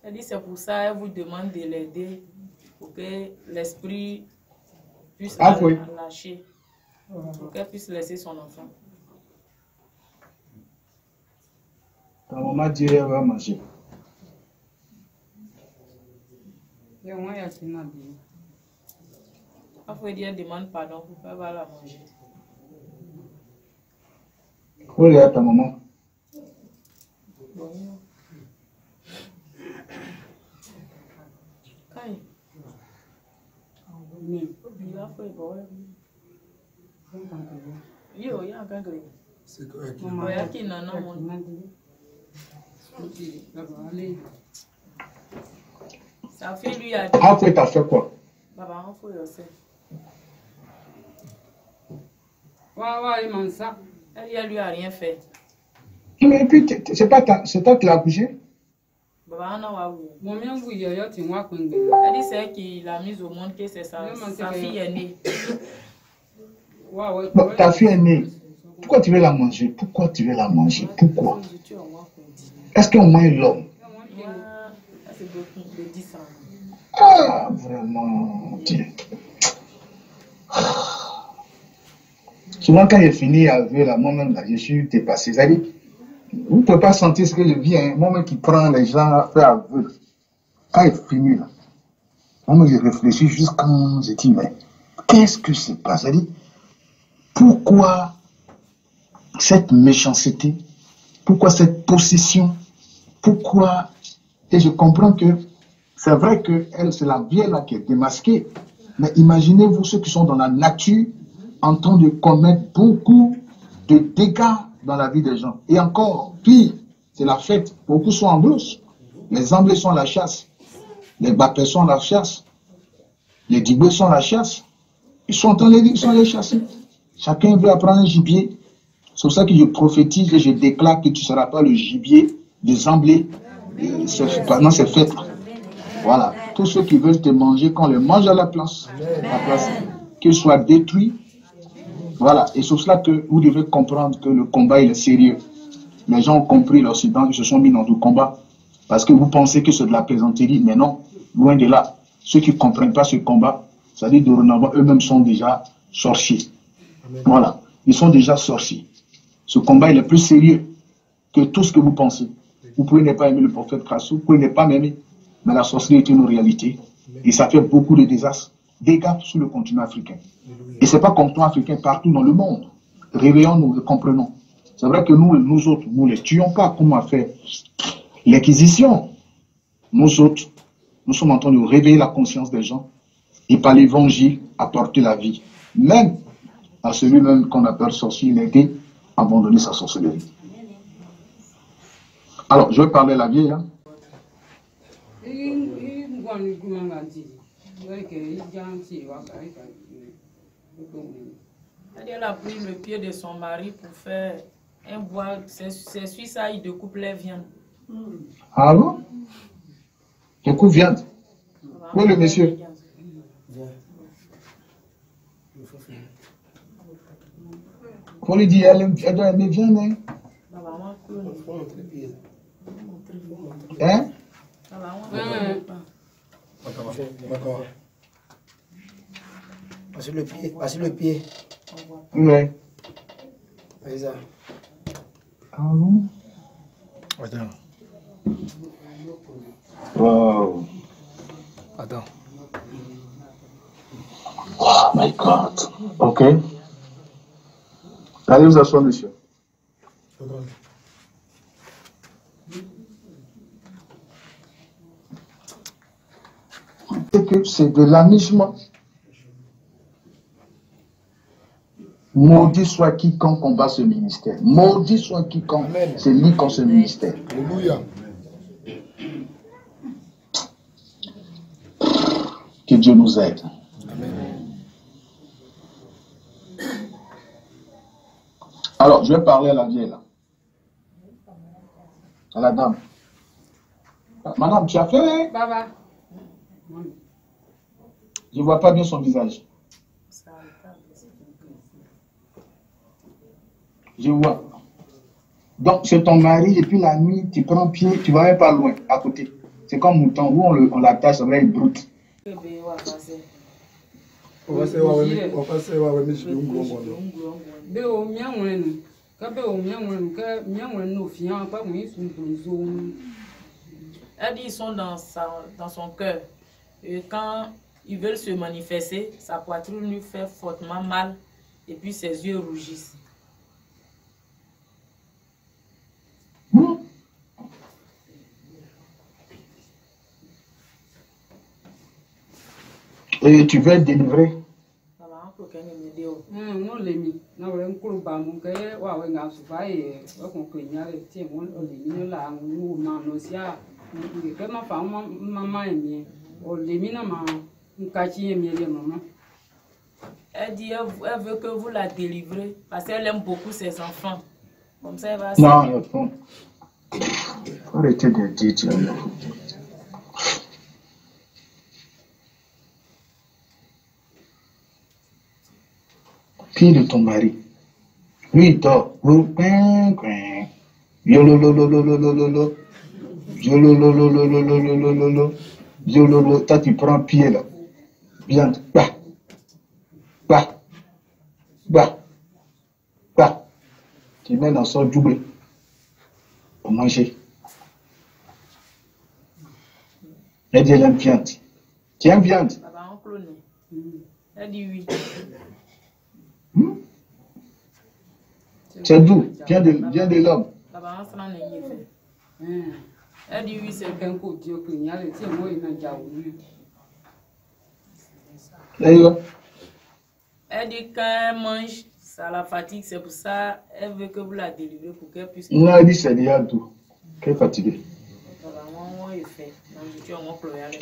Elle dit c'est pour ça elle vous demande de l'aider pour que l'esprit puisse lâcher, pour qu'elle puisse laisser son enfant. Ta maman dit elle va manger. Il faut dire demande pardon pour qu'elle va la manger. Où est ta maman? C'est correct. Il y a qui n'en a moins. Sa fille lui a dit. En fait, t'as fait quoi? Baba, on faut y elle lui a rien fait. Mais puis, c'est toi qui l'as accouché? Baba, on a oui. Elle dit c'est qu'il l'a mise au monde, que c'est sa fille est née. Bon, ta fille est née. Pourquoi tu veux la manger? Pourquoi tu veux la manger? Pourquoi? Est-ce qu'on mange l'homme? C'est beaucoup de 10 ans. Ah, vraiment, Dieu. Souvent, quand j'ai fini avec la moi-même, là, je suis dépassé. C'est-à-dire, vous ne pouvez pas sentir ce que je vis. Hein. Moi-même qui prends les gens à faire aveu. Quand j'ai fini, là, moi-même, je réfléchis juste quand je dis, mais qu'est-ce que c'est pas? C'est-à-dire, pourquoi cette méchanceté? Pourquoi cette possession? Pourquoi? Et je comprends que c'est vrai que elle, c'est la vieille là qui est démasquée. Mais imaginez-vous ceux qui sont dans la nature en train de commettre beaucoup de dégâts dans la vie des gens. Et encore pire, c'est la fête. Beaucoup sont en brousse. Les Anglais sont à la chasse. Les Bapais sont à la chasse. Les Dibés sont à la chasse. Ils sont en train de les chasser. Chacun veut apprendre un gibier. C'est pour ça que je prophétise et je déclare que tu ne seras pas le gibier des Anglais pendant ces fêtes. Voilà. Tous ceux qui veulent te manger, qu'on les mange à la place. Qu'ils soient détruits. Voilà. Et c'est pour cela que vous devez comprendre que le combat il est sérieux. Les gens ont compris l'Occident, ils se sont mis dans le combat. Parce que vous pensez que c'est de la plaisanterie, mais non. Loin de là. Ceux qui ne comprennent pas ce combat, c'est-à-dire dorénavant, eux-mêmes sont déjà sorciers. Voilà. Ils sont déjà sorciers. Ce combat il est plus sérieux que tout ce que vous pensez. Vous pouvez ne pas aimer le prophète Krassou, vous pouvez ne pas m'aimer. Mais la sorcellerie est une réalité. Et ça fait beaucoup de désastres, dégâts sur le continent africain. Et ce n'est pas continent africain, partout dans le monde. Réveillons-nous et comprenons. C'est vrai que nous autres, nous ne les tuons pas comme on a fait l'acquisition. Nous autres, nous sommes en train de réveiller la conscience des gens et par l'évangile apporter la vie. Même à celui-même qu'on appelle sorcier, il a été abandonné sa sorcellerie. Alors, je vais parler à la vieille. Hein. Elle a pris le pied de son mari pour faire un bois. C'est Suisse, il découpe les viandes. Ah bon? Découpe viande. Où est le monsieur? Faut lui dire, elle doit aimer viande. Hein? Hein? Passez le pied, passez le pied. Oui. C'est ça. Ah bon? Attends. Wow. Attends. Oh my God. Ok. Allez vous asseoir, monsieur. C'est que c'est de l'amusement. Maudit soit quiconque combat ce ministère. Maudit soit quiconque se lie contre ce ministère. Alléluia. Que Dieu nous aide. Amen. Alors, je vais parler à la vieille là. À la dame. Madame, tu as fait? Baba. Je ne vois pas bien son visage. Je vois. Donc, c'est ton mari, et puis la nuit, tu prends pied, tu ne vas même pas loin, à côté. C'est comme mouton, où on l'attache, ça va être brut. On va se voir, monsieur. Elle dit ils sont dans son cœur. Et quand ils veulent se manifester, sa poitrine lui fait fortement mal et puis ses yeux rougissent. Et tu veux être délivré? que wa we nga su ba ye wa ko ko nya le ti mo o le ni la mu ma no sia que ma fa maman mi o le mi na ma nka chi mi le maman. Elle dit elle veut que vous la délivrez parce qu'elle aime beaucoup ses enfants. Comme ça elle va. Non, non. Arrêtez de dire. Qui de ton mari? Lui, il dort. Toi, tu prends pied là. Bien. Bah. Bah. Bah. Bah. Tu mets dans son double pour manger. Elle dit, elle aime viande. Tu aimes viande? Elle dit oui. C'est d'où? Vient de l'homme. Elle dit oui, c'est un coup Dieu que n'y a le tien moi il n'a déjà oublié. Elle dit quand elle mange, ça la fatigue, c'est pour ça elle veut que vous la délivrez pour qu'elle puisse. Non, elle dit c'est déjà tout. Qu'elle est fatiguée.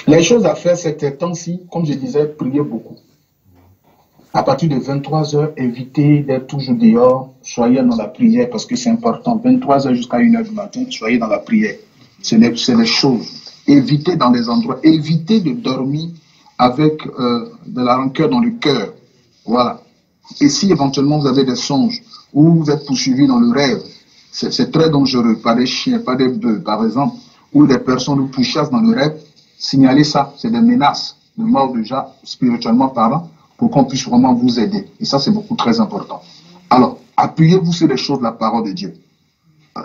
Les choses à faire, c'est que temps-ci, comme je disais, priez beaucoup. À partir de 23h, évitez d'être toujours dehors. Soyez dans la prière parce que c'est important. 23h jusqu'à 1h du matin, soyez dans la prière. C'est les choses. Évitez dans les endroits. Évitez de dormir avec de la rancœur dans le cœur. Voilà. Et si éventuellement vous avez des songes ou vous êtes poursuivi dans le rêve, c'est très dangereux. Par des chiens, par des bœufs, par exemple, ou des personnes vous pourchassent dans le rêve, signalez ça. C'est des menaces de mort déjà, spirituellement parlant, pour qu'on puisse vraiment vous aider. Et ça, c'est beaucoup très important. Alors, appuyez-vous sur les choses de la parole de Dieu.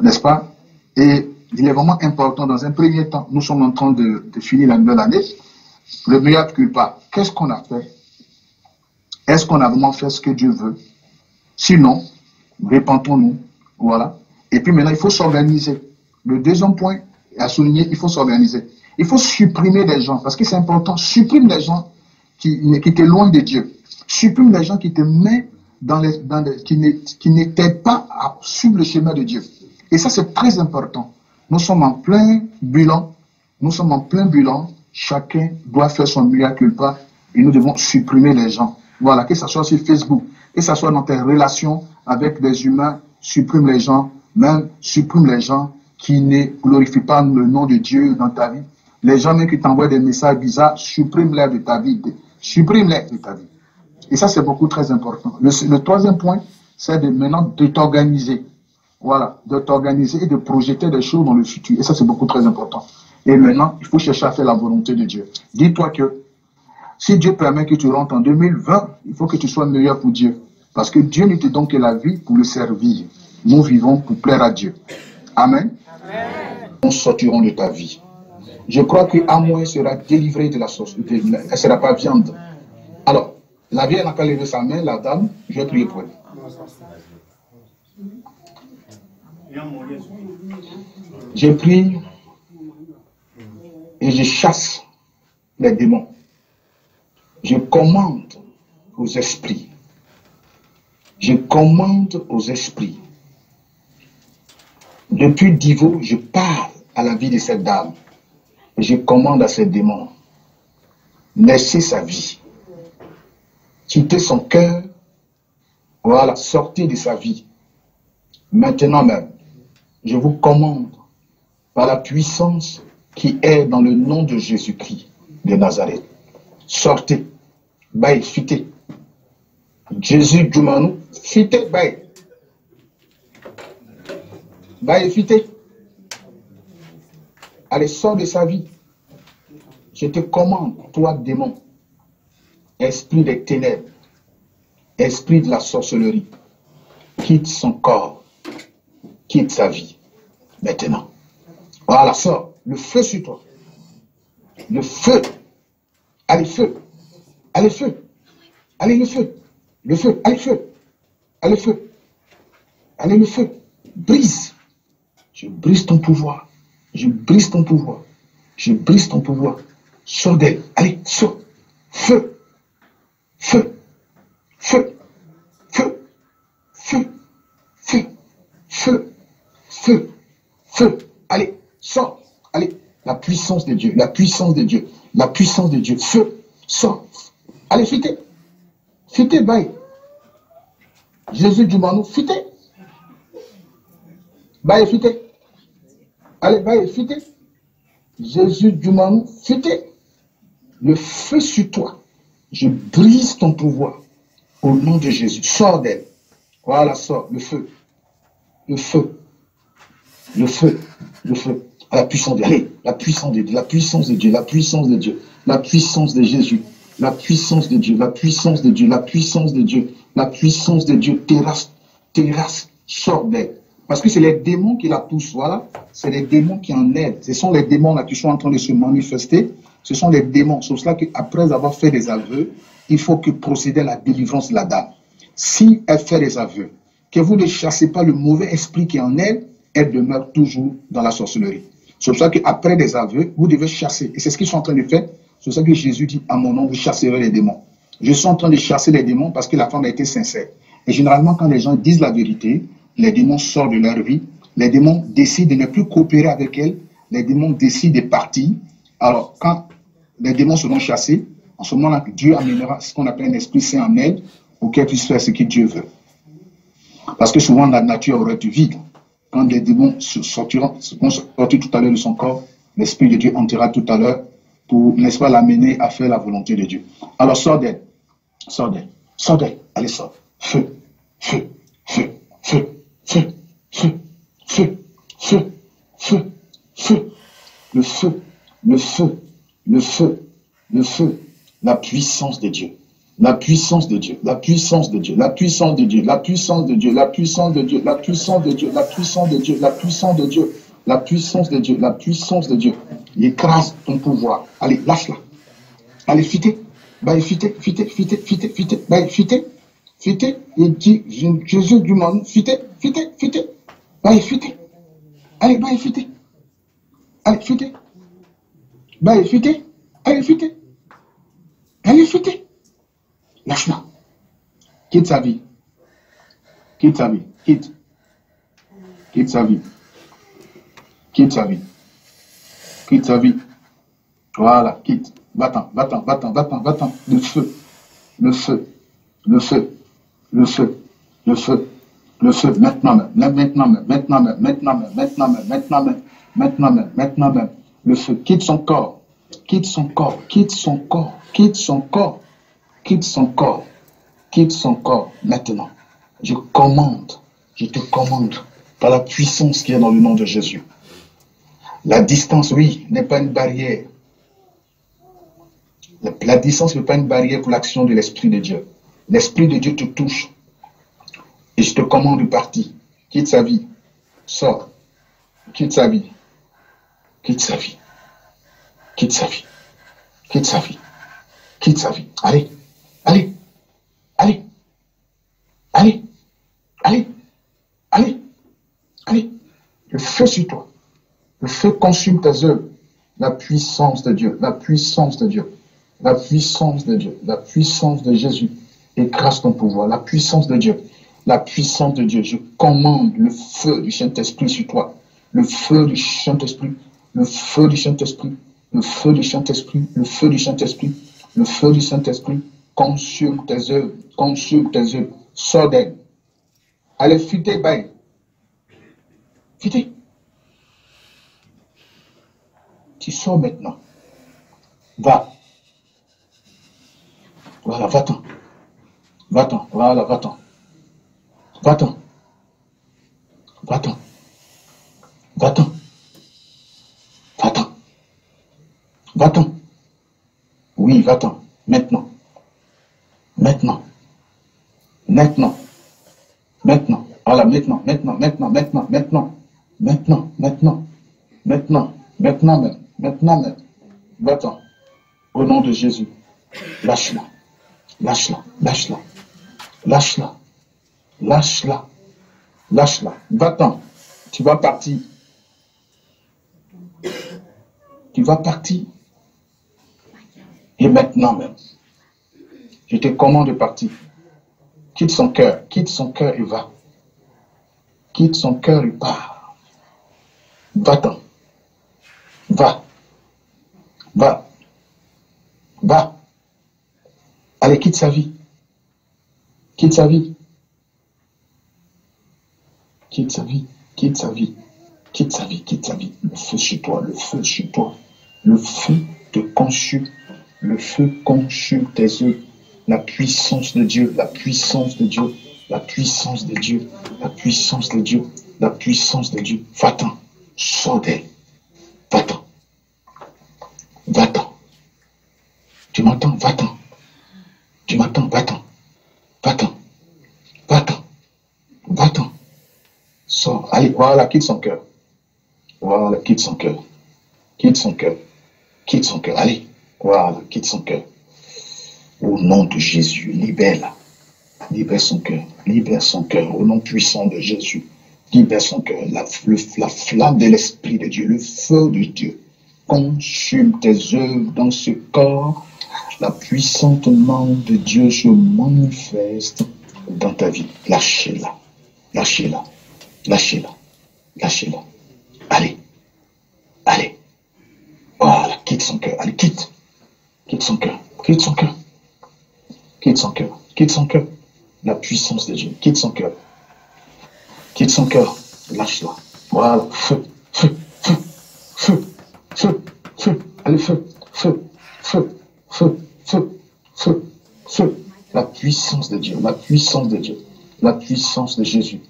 N'est-ce pas? Et il est vraiment important, dans un premier temps, nous sommes en train de finir la nouvelle année, le mea culpa. Qu'est-ce qu'on a fait? Est-ce qu'on a vraiment fait ce que Dieu veut? Sinon, répentons-nous. Voilà. Et puis maintenant, il faut s'organiser. Le deuxième point à souligner, il faut s'organiser. Il faut supprimer des gens, parce que c'est important. Supprime des gens qui t'éloignent de Dieu. Supprime les gens qui te mettent qui n'étaient pas à suivre le chemin de Dieu. Et ça, c'est très important. Nous sommes en plein bilan. Nous sommes en plein bilan. Chacun doit faire son mea culpa et nous devons supprimer les gens. Voilà, que ce soit sur Facebook, que ce soit dans tes relations avec des humains, supprime les gens, même supprime les gens qui ne glorifient pas le nom de Dieu dans ta vie. Les gens même qui t'envoient des messages bizarres, supprime-les de ta vie. Supprime-les de ta vie. Et ça, c'est beaucoup très important. Le troisième point, c'est maintenant de t'organiser. Voilà, de t'organiser et de projeter des choses dans le futur. Et ça, c'est beaucoup très important. Et maintenant, il faut chercher à faire la volonté de Dieu. Dis-toi que si Dieu permet que tu rentres en 2020, il faut que tu sois meilleur pour Dieu. Parce que Dieu ne te donne que la vie pour le servir. Nous vivons pour plaire à Dieu. Amen. Amen. Nous sortirons de ta vie. Je crois que Amoué sera délivré de la sauce. Elle ne sera pas viande. Alors, la vieille n'a qu'à lever sa main, la dame, je vais prier pour elle. Je prie et je chasse les démons. Je commande aux esprits. Je commande aux esprits. Depuis Divo, je parle à la vie de cette dame. Et je commande à ces démons. Laissez sa vie. Quittez son cœur. Voilà, sortez de sa vie. Maintenant même, je vous commande par la puissance qui est dans le nom de Jésus-Christ de Nazareth. Sortez. Baye, fitez. Jésus Djoumanou, fitez, baye. Baye, fitez. Allez, sors de sa vie. Je te commande, toi, démon, esprit des ténèbres, esprit de la sorcellerie, quitte son corps, quitte sa vie. Maintenant. Voilà, sors. Le feu sur toi. Le feu. Allez, feu. Allez, feu. Allez, le feu. Le feu. Allez, feu. Allez, feu. Allez, le feu. Brise. Je brise ton pouvoir. Je brise ton pouvoir. Je brise ton pouvoir. Sors d'elle. Allez, sors. Feu. Feu. Feu. Feu. Feu. Feu. Allez, sors. Allez, la puissance de Dieu, la puissance de Dieu, la puissance de Dieu. Feu, sors. Allez, fitez. Fitez, bye. Jésus du Manou, fitez. Bye, fitez. Allez, bye, fitez. Jésus du Manou, fitez. Le feu sur toi. Je brise ton pouvoir. Au nom de Jésus. Sors d'elle. Voilà, sors. Le feu. Le feu. Le feu. Le feu. À la puissance de Dieu. Allez, la puissance de Dieu. La puissance de Dieu. La puissance de Dieu. La puissance de Jésus. La puissance de Dieu. La puissance de Dieu. La puissance de Dieu. La puissance de Dieu. Terrasse. Terrasse. Sors d'elle. Parce que c'est les démons qui la poussent. Voilà. C'est les démons qui en aident. Ce sont les démons là qui sont en train de se manifester. Ce sont les démons. C'est pour cela qu'après avoir fait des aveux, il faut que procéder à la délivrance de la dame. Si elle fait des aveux, que vous ne chassez pas le mauvais esprit qui est en elle, elle demeure toujours dans la sorcellerie. C'est pour ça qu'après des aveux, vous devez chasser. Et c'est ce qu'ils sont en train de faire. C'est pour ça que Jésus dit, à mon nom, vous chasserez les démons. Je suis en train de chasser les démons parce que la femme a été sincère. Et généralement, quand les gens disent la vérité, les démons sortent de leur vie. Les démons décident de ne plus coopérer avec elle. Les démons décident de partir. Alors, quand les démons seront chassés, en ce moment-là, Dieu amènera ce qu'on appelle un esprit saint en elle, auquel puisse faire ce que Dieu veut. Parce que souvent, la nature aurait du vide. Quand les démons sortiront tout à l'heure de son corps, l'Esprit de Dieu entrera tout à l'heure pour, n'est-ce pas, l'amener à faire la volonté de Dieu. Alors, sors d'elle. Sors d'elle. Sors d'elle. Allez, sors. Feu. Feu. Feu. Feu. Feu. Feu. Feu. Feu. Feu. Feu. Le feu. Le feu. Le feu. Le feu. La puissance de Dieu. La puissance de Dieu, la puissance de Dieu, la puissance de Dieu, la puissance de Dieu, la puissance de Dieu, la puissance de Dieu, la puissance de Dieu, la puissance de Dieu, la puissance de Dieu, la puissance de Dieu. Il écrase ton pouvoir. Allez, lâche-la. Allez, fitez. Bah, fitez, fitez, fitez, fitez, fitez. Bah, fitez, fitez. Il dit, Jésus du monde, fitez, fitez, fitez. Bah, fitez. Allez, bah, fitez. Allez, fitez. Bah, fitez. Allez, fitez. Allez, fitez. Lâche-la. Quitte sa vie. Quitte sa vie. Quitte. Quitte sa vie. Quitte sa vie. Quitte sa vie. Voilà, quitte. Va-t'en, va-t'en, va-t'en, va-t'en, va-t'en. Le feu. Le feu. Le feu. Le feu. Le feu. Le feu. Maintenant même. Maintenant même. Maintenant même. Maintenant même. Maintenant même. Maintenant même. Maintenant même. Maintenant même. Le feu. Quitte son corps. Quitte son corps. Quitte son corps. Quitte son corps. Quitte son corps, quitte son corps maintenant. Je commande, je te commande, par la puissance qui est dans le nom de Jésus. La distance, oui, n'est pas une barrière. La distance n'est pas une barrière pour l'action de l'Esprit de Dieu. L'Esprit de Dieu te touche. Et je te commande de partir. Quitte sa vie, sors, quitte sa vie, quitte sa vie, quitte sa vie, quitte sa vie, quitte sa vie. Allez. Allez, allez, allez, allez, allez, allez. Le feu sur toi. Le feu consume tes œuvres. La puissance de Dieu, la puissance de Dieu, la puissance de Dieu, la puissance de Jésus écrase ton pouvoir. La puissance de Dieu, la puissance de Dieu. Je commande le feu du Saint-Esprit sur toi. Le feu du Saint-Esprit, le feu du Saint-Esprit, le feu du Saint-Esprit, le feu du Saint-Esprit, le feu du Saint-Esprit. Consume tes œuvres, consume tes œuvres, sors d'elle. Allez, fitez, bye. Fitez. Tu sors maintenant. Va. Voilà, va-t'en. Va-t'en, voilà, va-t'en. Va-t'en. Va-t'en. Va-t'en. Va-t'en. Va-t'en. Oui, va-t'en. Maintenant. Maintenant. Maintenant. Maintenant. Voilà, maintenant, maintenant, maintenant, maintenant, maintenant. Maintenant, maintenant. Maintenant. Maintenant même. Maintenant même. Va-t'en. Au nom de Jésus. Lâche-la. Lâche-la. Lâche-la. Lâche-la. Lâche-la. Lâche-la. Va-t'en. Tu vas partir. Tu vas partir. Et maintenant même. Je te commande de partir. Quitte son cœur et va. Quitte son cœur et part. Va-t'en. Va. Va. Va. Allez, quitte sa vie. Quitte sa vie. Quitte sa vie. Quitte sa vie. Quitte sa vie. Quitte sa vie. Le feu chez toi. Le feu chez toi. Le feu te consume. Le feu consume tes œuvres. La puissance de Dieu. La puissance de Dieu. La puissance de Dieu. La puissance de Dieu. La puissance de Dieu. Va-t'en. Sors d'elle. Va-t'en. Va-t'en. Tu m'entends? Va-t'en. Tu m'entends? Va-t'en. Va-t'en. Va-t'en. Va-t'en. Sors. Allez, voilà, quitte son cœur. Voilà, quitte son cœur. Quitte son cœur. Quitte son cœur. Allez. Voilà, quitte son cœur. Au nom de Jésus, libère-la. Libère son cœur. Libère son cœur. Au nom puissant de Jésus. Libère son cœur. La flamme de l'Esprit de Dieu, le feu de Dieu, consume tes œuvres dans ce corps. La puissante main de Dieu se manifeste dans ta vie. Lâchez-la. Lâchez-la. Lâchez-la. Lâchez-la. Allez. Allez. Voilà. Quitte son cœur. Allez, quitte. Quitte son cœur. Quitte son cœur. Quitte son cœur. Quitte son cœur. La puissance de Dieu. Quitte son cœur. Quitte son cœur. Lâche-la. Voilà. Feu. Feu. Feu. Feu. Feu. Feu. Allez, feu. Feu. Feu. Feu. Feu. Feu. Feu. La puissance de Dieu. La puissance de Dieu. La puissance de Jésus.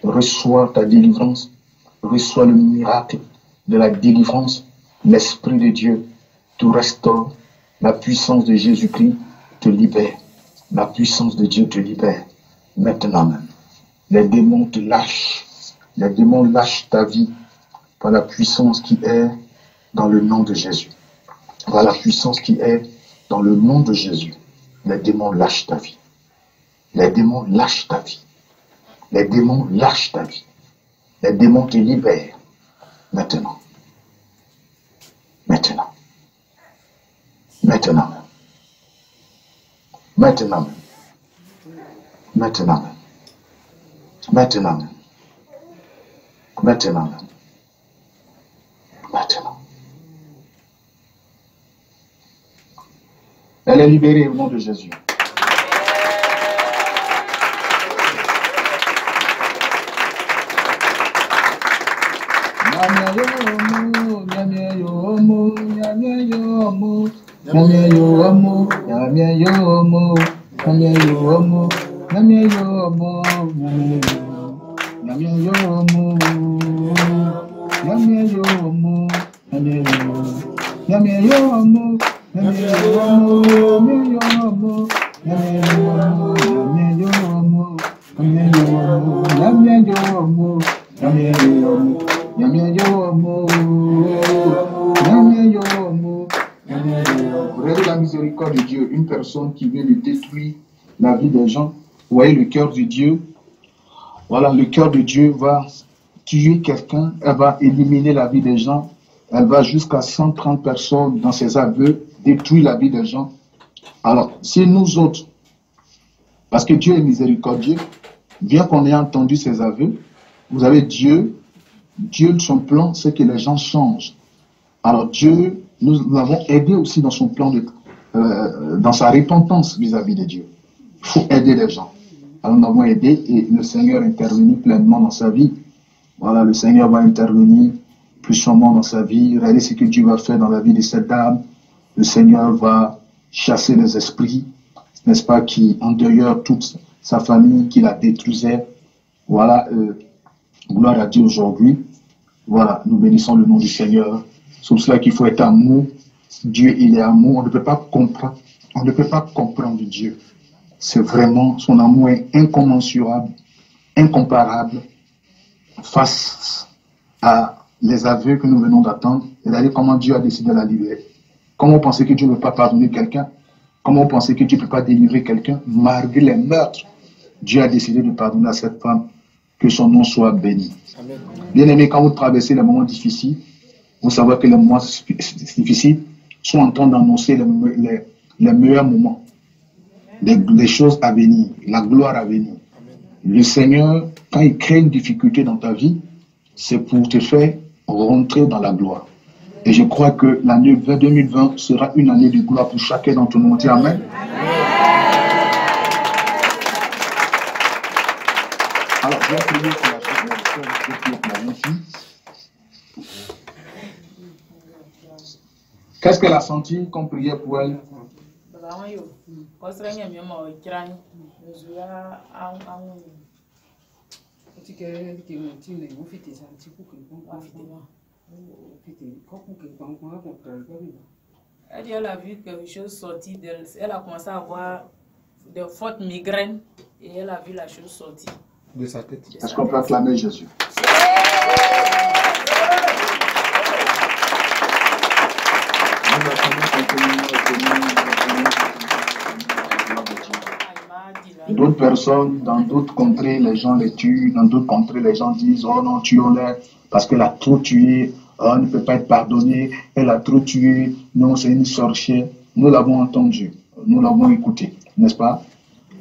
Reçois ta délivrance. Reçois le miracle de la délivrance. L'Esprit de Dieu te restaure. La puissance de Jésus-Christ te libère. La puissance de Dieu te libère. Maintenant même. Les démons te lâchent. Les démons lâchent ta vie par la puissance qui est dans le nom de Jésus. Par la puissance qui est dans le nom de Jésus. Les démons lâchent ta vie. Les démons lâchent ta vie. Les démons lâchent ta vie. Les démons te libèrent. Maintenant. Maintenant. Maintenant. Maintenant. Maintenant. Maintenant. Maintenant. Maintenant. Elle est libérée au nom de Jésus. Regardez la miséricorde de Dieu, une personne qui veut détruire la vie des gens. Vous voyez le cœur de Dieu. Voilà, le cœur de Dieu va tuer quelqu'un, elle va éliminer la vie des gens, elle va jusqu'à 130 personnes dans ses aveux, détruire la vie des gens. Alors, si nous autres, parce que Dieu est miséricordieux, bien qu'on ait entendu ses aveux, vous avez Dieu, son plan, c'est que les gens changent. Alors Dieu, nous l'avons aidé aussi dans son plan, dans sa repentance vis-à-vis de Dieu. Il faut aider les gens. Alors nous l'avons aidé et le Seigneur intervenit pleinement dans sa vie. Voilà, le Seigneur va intervenir puissamment dans sa vie. Regardez ce que Dieu va faire dans la vie de cette dame. Le Seigneur va chasser les esprits, n'est-ce pas, qui endeuillèrent toute sa famille, qui la détruisait. Voilà, gloire à Dieu aujourd'hui. Voilà, nous bénissons le nom du Seigneur. C'est pour cela qu'il faut être amour. Dieu, il est amour. On ne peut pas comprendre. On ne peut pas comprendre Dieu. C'est vraiment, son amour est incommensurable, incomparable face à les aveux que nous venons d'attendre. Et regardez comment Dieu a décidé de la libérer. Comment vous pensez que Dieu ne peut pas pardonner quelqu'un? Comment vous pensez que Dieu ne peut pas délivrer quelqu'un? Malgré les meurtres, Dieu a décidé de pardonner à cette femme. Que son nom soit béni. Bien aimé, quand vous traversez les moments difficiles, vous savez que les moments difficiles sont en train d'annoncer les meilleurs moments, les choses à venir, la gloire à venir. Le Seigneur, quand il crée une difficulté dans ta vie, c'est pour te faire rentrer dans la gloire. Et je crois que l'année 2020 sera une année de gloire pour chacun d'entre nous. On dit Amen. Alors, je vais prier pour la fille. Qu'est-ce qu'elle a senti qu'on priait pour elle? Elle a vu quelque chose sortir d'elle. Elle a commencé à avoir de fortes migraines et elle a vu la chose sortir de sa tête. Est-ce qu'on peut acclamer Jésus? D'autres personnes, dans d'autres contrées, les gens les tuent. Dans d'autres contrées, les gens disent, oh non, tuons-les parce qu'elle a trop tué. Oh, elle ne peut pas être pardonnée. Elle a trop tué. Non, c'est une sorcière. Nous l'avons entendu. Nous l'avons écouté. N'est-ce pas?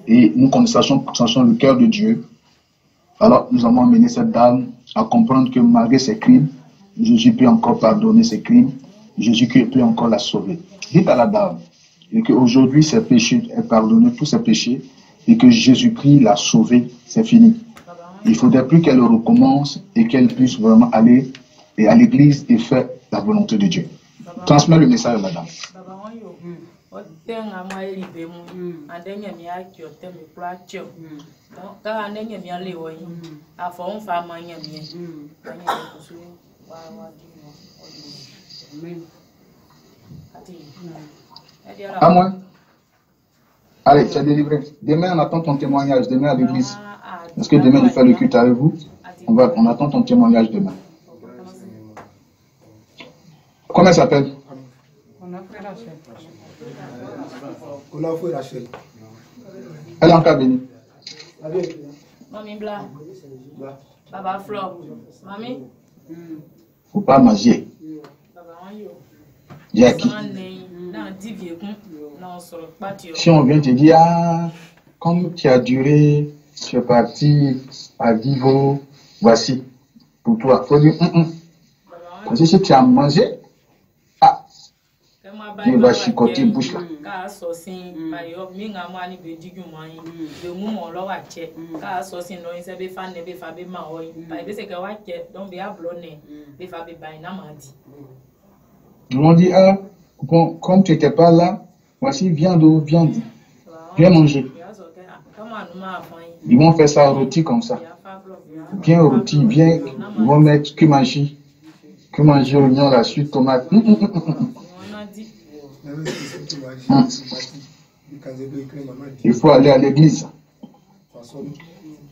Et nous sachons le cœur de Dieu. Alors, nous avons amené cette dame à comprendre que malgré ses crimes, Jésus peut encore pardonner ses crimes. Jésus peut encore la sauver. Dites à la dame et qu'aujourd'hui, ses péchés est pardonné, tous ses péchés, et que Jésus-Christ l'a sauvée, c'est fini. Il ne faudrait plus qu'elle recommence et qu'elle puisse vraiment aller à l'église et faire la volonté de Dieu. Transmets le message à la dame. À moi. Allez, tu es délivré. Demain, on attend ton témoignage. Demain à l'église. Est-ce que demain, je fais le culte avec vous? On attend ton témoignage demain. Comment elle s'appelle? Rachel. Elle est encore bénie. Mamie Bla. Baba Flor. Mamie. Faut pas manger. Jackie. Si on vient te dire, ah, comme tu as duré, tu es parti à Vivo, voici, pour toi. Il faut dire, Parce que si tu as mangé, ah, tu vas chicoter bouche là. On dit, ah, bon, comme tu n'étais pas là, voici, viande, viens manger. Ils vont faire ça rôti comme ça. Bien rôti, bien, ils vont mettre kumaji, oignon, la suite, tomate. Il faut aller à l'église.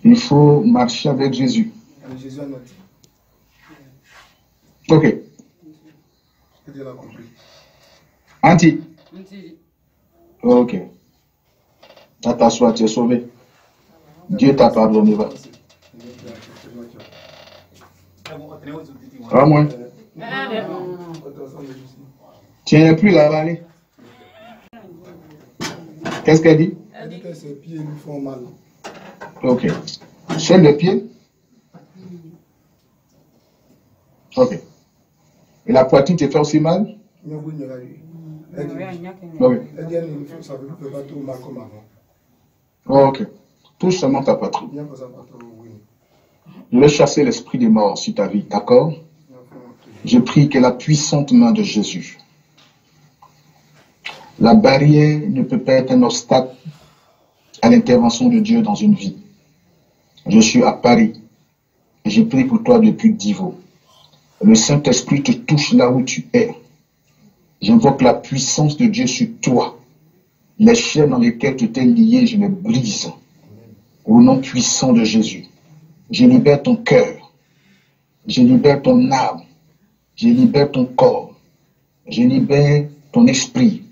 Il faut marcher avec Jésus. Ok. Anti. Ok. À t'asseoir, tu es sauvé. Dieu t'a pardonné. Ah, moi. Tu n'es plus là, allez. Qu'est-ce qu'elle dit? Elle dit que ses pieds lui font mal. Ok. Seul les pieds? Ok. Et la poitrine te fait aussi mal? Elle dit ça ne peut pas tout mal comme avant. Ok. Touche seulement ta poitrine. Je vais chasser l'esprit des morts sur ta vie, d'accord? Je prie que la puissante main de Jésus, la barrière ne peut pas être un obstacle à l'intervention de Dieu dans une vie. Je suis à Paris et je prie pour toi depuis Divo. Le Saint-Esprit te touche là où tu es. J'invoque la puissance de Dieu sur toi. Les chaînes dans lesquelles tu t'es lié, je les brise. Au nom puissant de Jésus. Je libère ton cœur. Je libère ton âme. Je libère ton corps. Je libère ton esprit.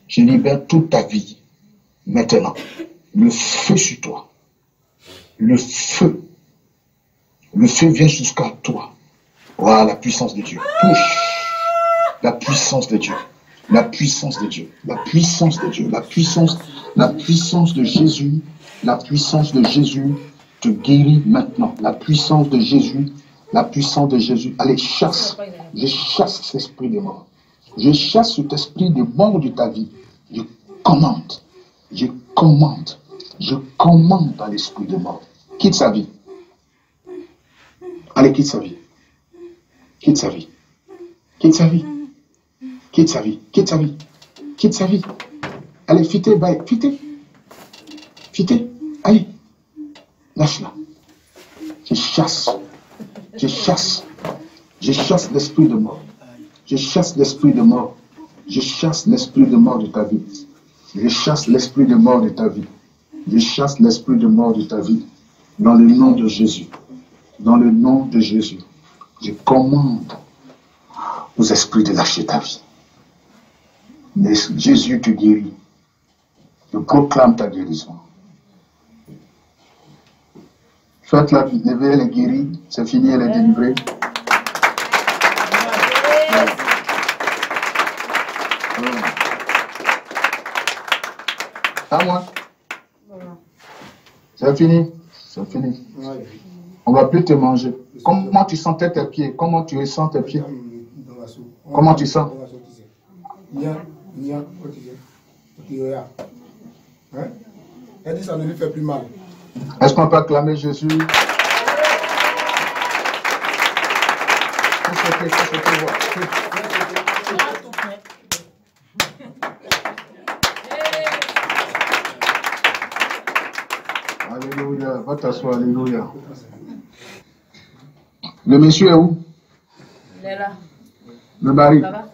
Je libère toute ta vie. Maintenant, le feu sur toi. Le feu. Le feu vient jusqu'à toi. Voilà la puissance de Dieu. Touche. La puissance de Dieu. La puissance de Dieu. La puissance de Dieu. La puissance de Jésus. La puissance de Jésus te guérit maintenant. La puissance de Jésus La puissance de Jésus. Allez, chasse. Je chasse cet esprit de mort. Je chasse cet esprit de mort de ta vie. Je commande. Je commande. Je commande à l'esprit de mort. Quitte sa vie. Allez, quitte sa vie. Quitte sa vie. Quitte sa vie. Quitte sa vie. Quitte sa vie. Quitte sa vie. Allez, fitez, bye. Fitez. Fitez. Allez. Lâche-la. Je chasse. Je chasse. Je chasse l'esprit de mort. Je chasse l'esprit de mort. Je chasse l'esprit de mort de ta vie. Je chasse l'esprit de mort de ta vie. Je chasse l'esprit de mort de ta vie. Dans le nom de Jésus. Dans le nom de Jésus. Je commande aux esprits de lâcher ta vie. Mais Jésus te guérit. Je proclame ta guérison. Faites la vie. Levez, elle est guérie. C'est fini, elle est délivrée. À moi. C'est fini. C'est fini. On ne va plus te manger. Comment tu sentais tes pieds? Comment tu ressens tes pieds? Comment tu sens? Elle dit ça ne lui fait plus mal. Est-ce qu'on peut acclamer Jésus? Alléluia, va t'asseoir, alléluia. Le monsieur est où? Il est là. Le mari. Là-bas.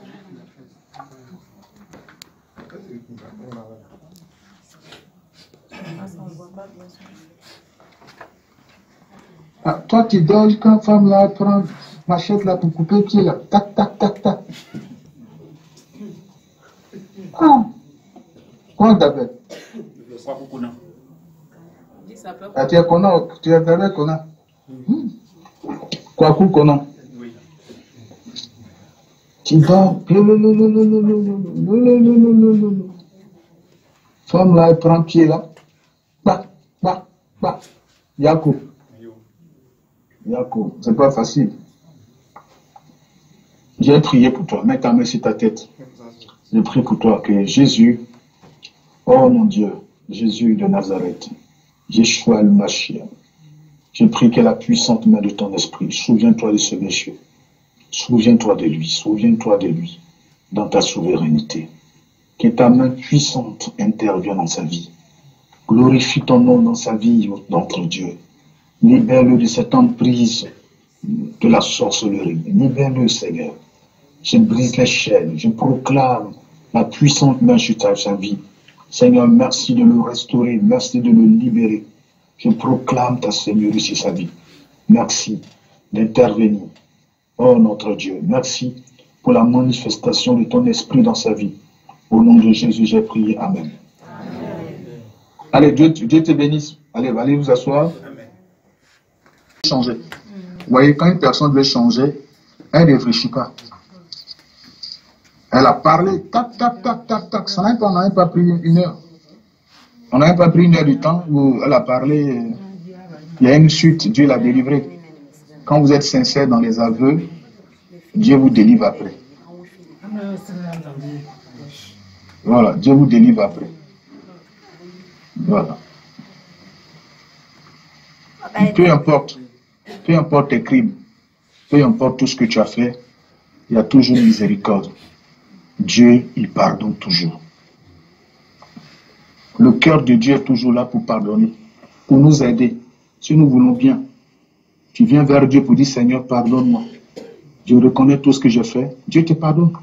Ah, toi, tu dors quand femme là prend machette là pour couper le pied là. Tac, tac, tac, tac. Ah. Comment t'appelles? Ah, tu es Kona, tu es avec Kona. Kwaku Kona. Tu dors. Femme là, elle prend pied là. Bah, bah, bah. Yakou. Yakou, c'est pas facile. J'ai prié pour toi. Mets ta main sur ta tête. Je prie pour toi que Jésus, oh mon Dieu, Jésus de Nazareth, Yeshua le Mashiach, je prie que la puissante main de ton esprit, souviens-toi de ce monsieur. Souviens-toi de lui, souviens-toi de lui, dans ta souveraineté. Que ta main puissante intervienne dans sa vie. Glorifie ton nom dans sa vie, notre Dieu. Libère-le de cette emprise de la sorcellerie. Libère-le, Seigneur. Je brise les chaînes. Je proclame la puissante main sur sa vie. Seigneur, merci de le restaurer. Merci de le libérer. Je proclame ta Seigneurie sur sa vie. Merci d'intervenir. Oh, notre Dieu, merci pour la manifestation de ton esprit dans sa vie. Au nom de Jésus, j'ai prié. Amen. Amen. Allez, Dieu te bénisse. Allez vous asseoir. Changer. Vous voyez, quand une personne veut changer, elle ne réfléchit pas. Elle a parlé, tac, tac, tac, tac, tac. Ça on n'a même pas pris une heure. On n'a même pas pris une heure du temps où elle a parlé. Il y a une suite, Dieu l'a délivré. Quand vous êtes sincère dans les aveux, Dieu vous délivre après. Voilà, Dieu vous délivre après. Voilà. Peu importe tes crimes, peu importe tout ce que tu as fait, il y a toujours miséricorde. Dieu, il pardonne toujours. Le cœur de Dieu est toujours là pour pardonner, pour nous aider. Si nous voulons bien, tu viens vers Dieu pour dire, Seigneur, pardonne-moi. Je reconnais tout ce que j'ai fait. Dieu te pardonne.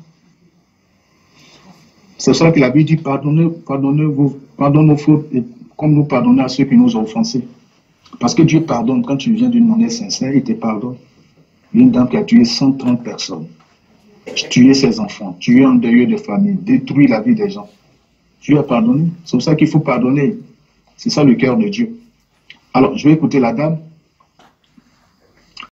C'est ça que la Bible dit, pardonnez nos fautes, comme nous pardonnons à ceux qui nous ont offensés. Parce que Dieu pardonne quand tu viens d'une manière sincère, il te pardonne. Une dame qui a tué 130 personnes, tué ses enfants, tué un deuil de famille, détruit la vie des gens. Dieu a pardonné. C'est pour ça qu'il faut pardonner. C'est ça le cœur de Dieu. Alors, je vais écouter la dame.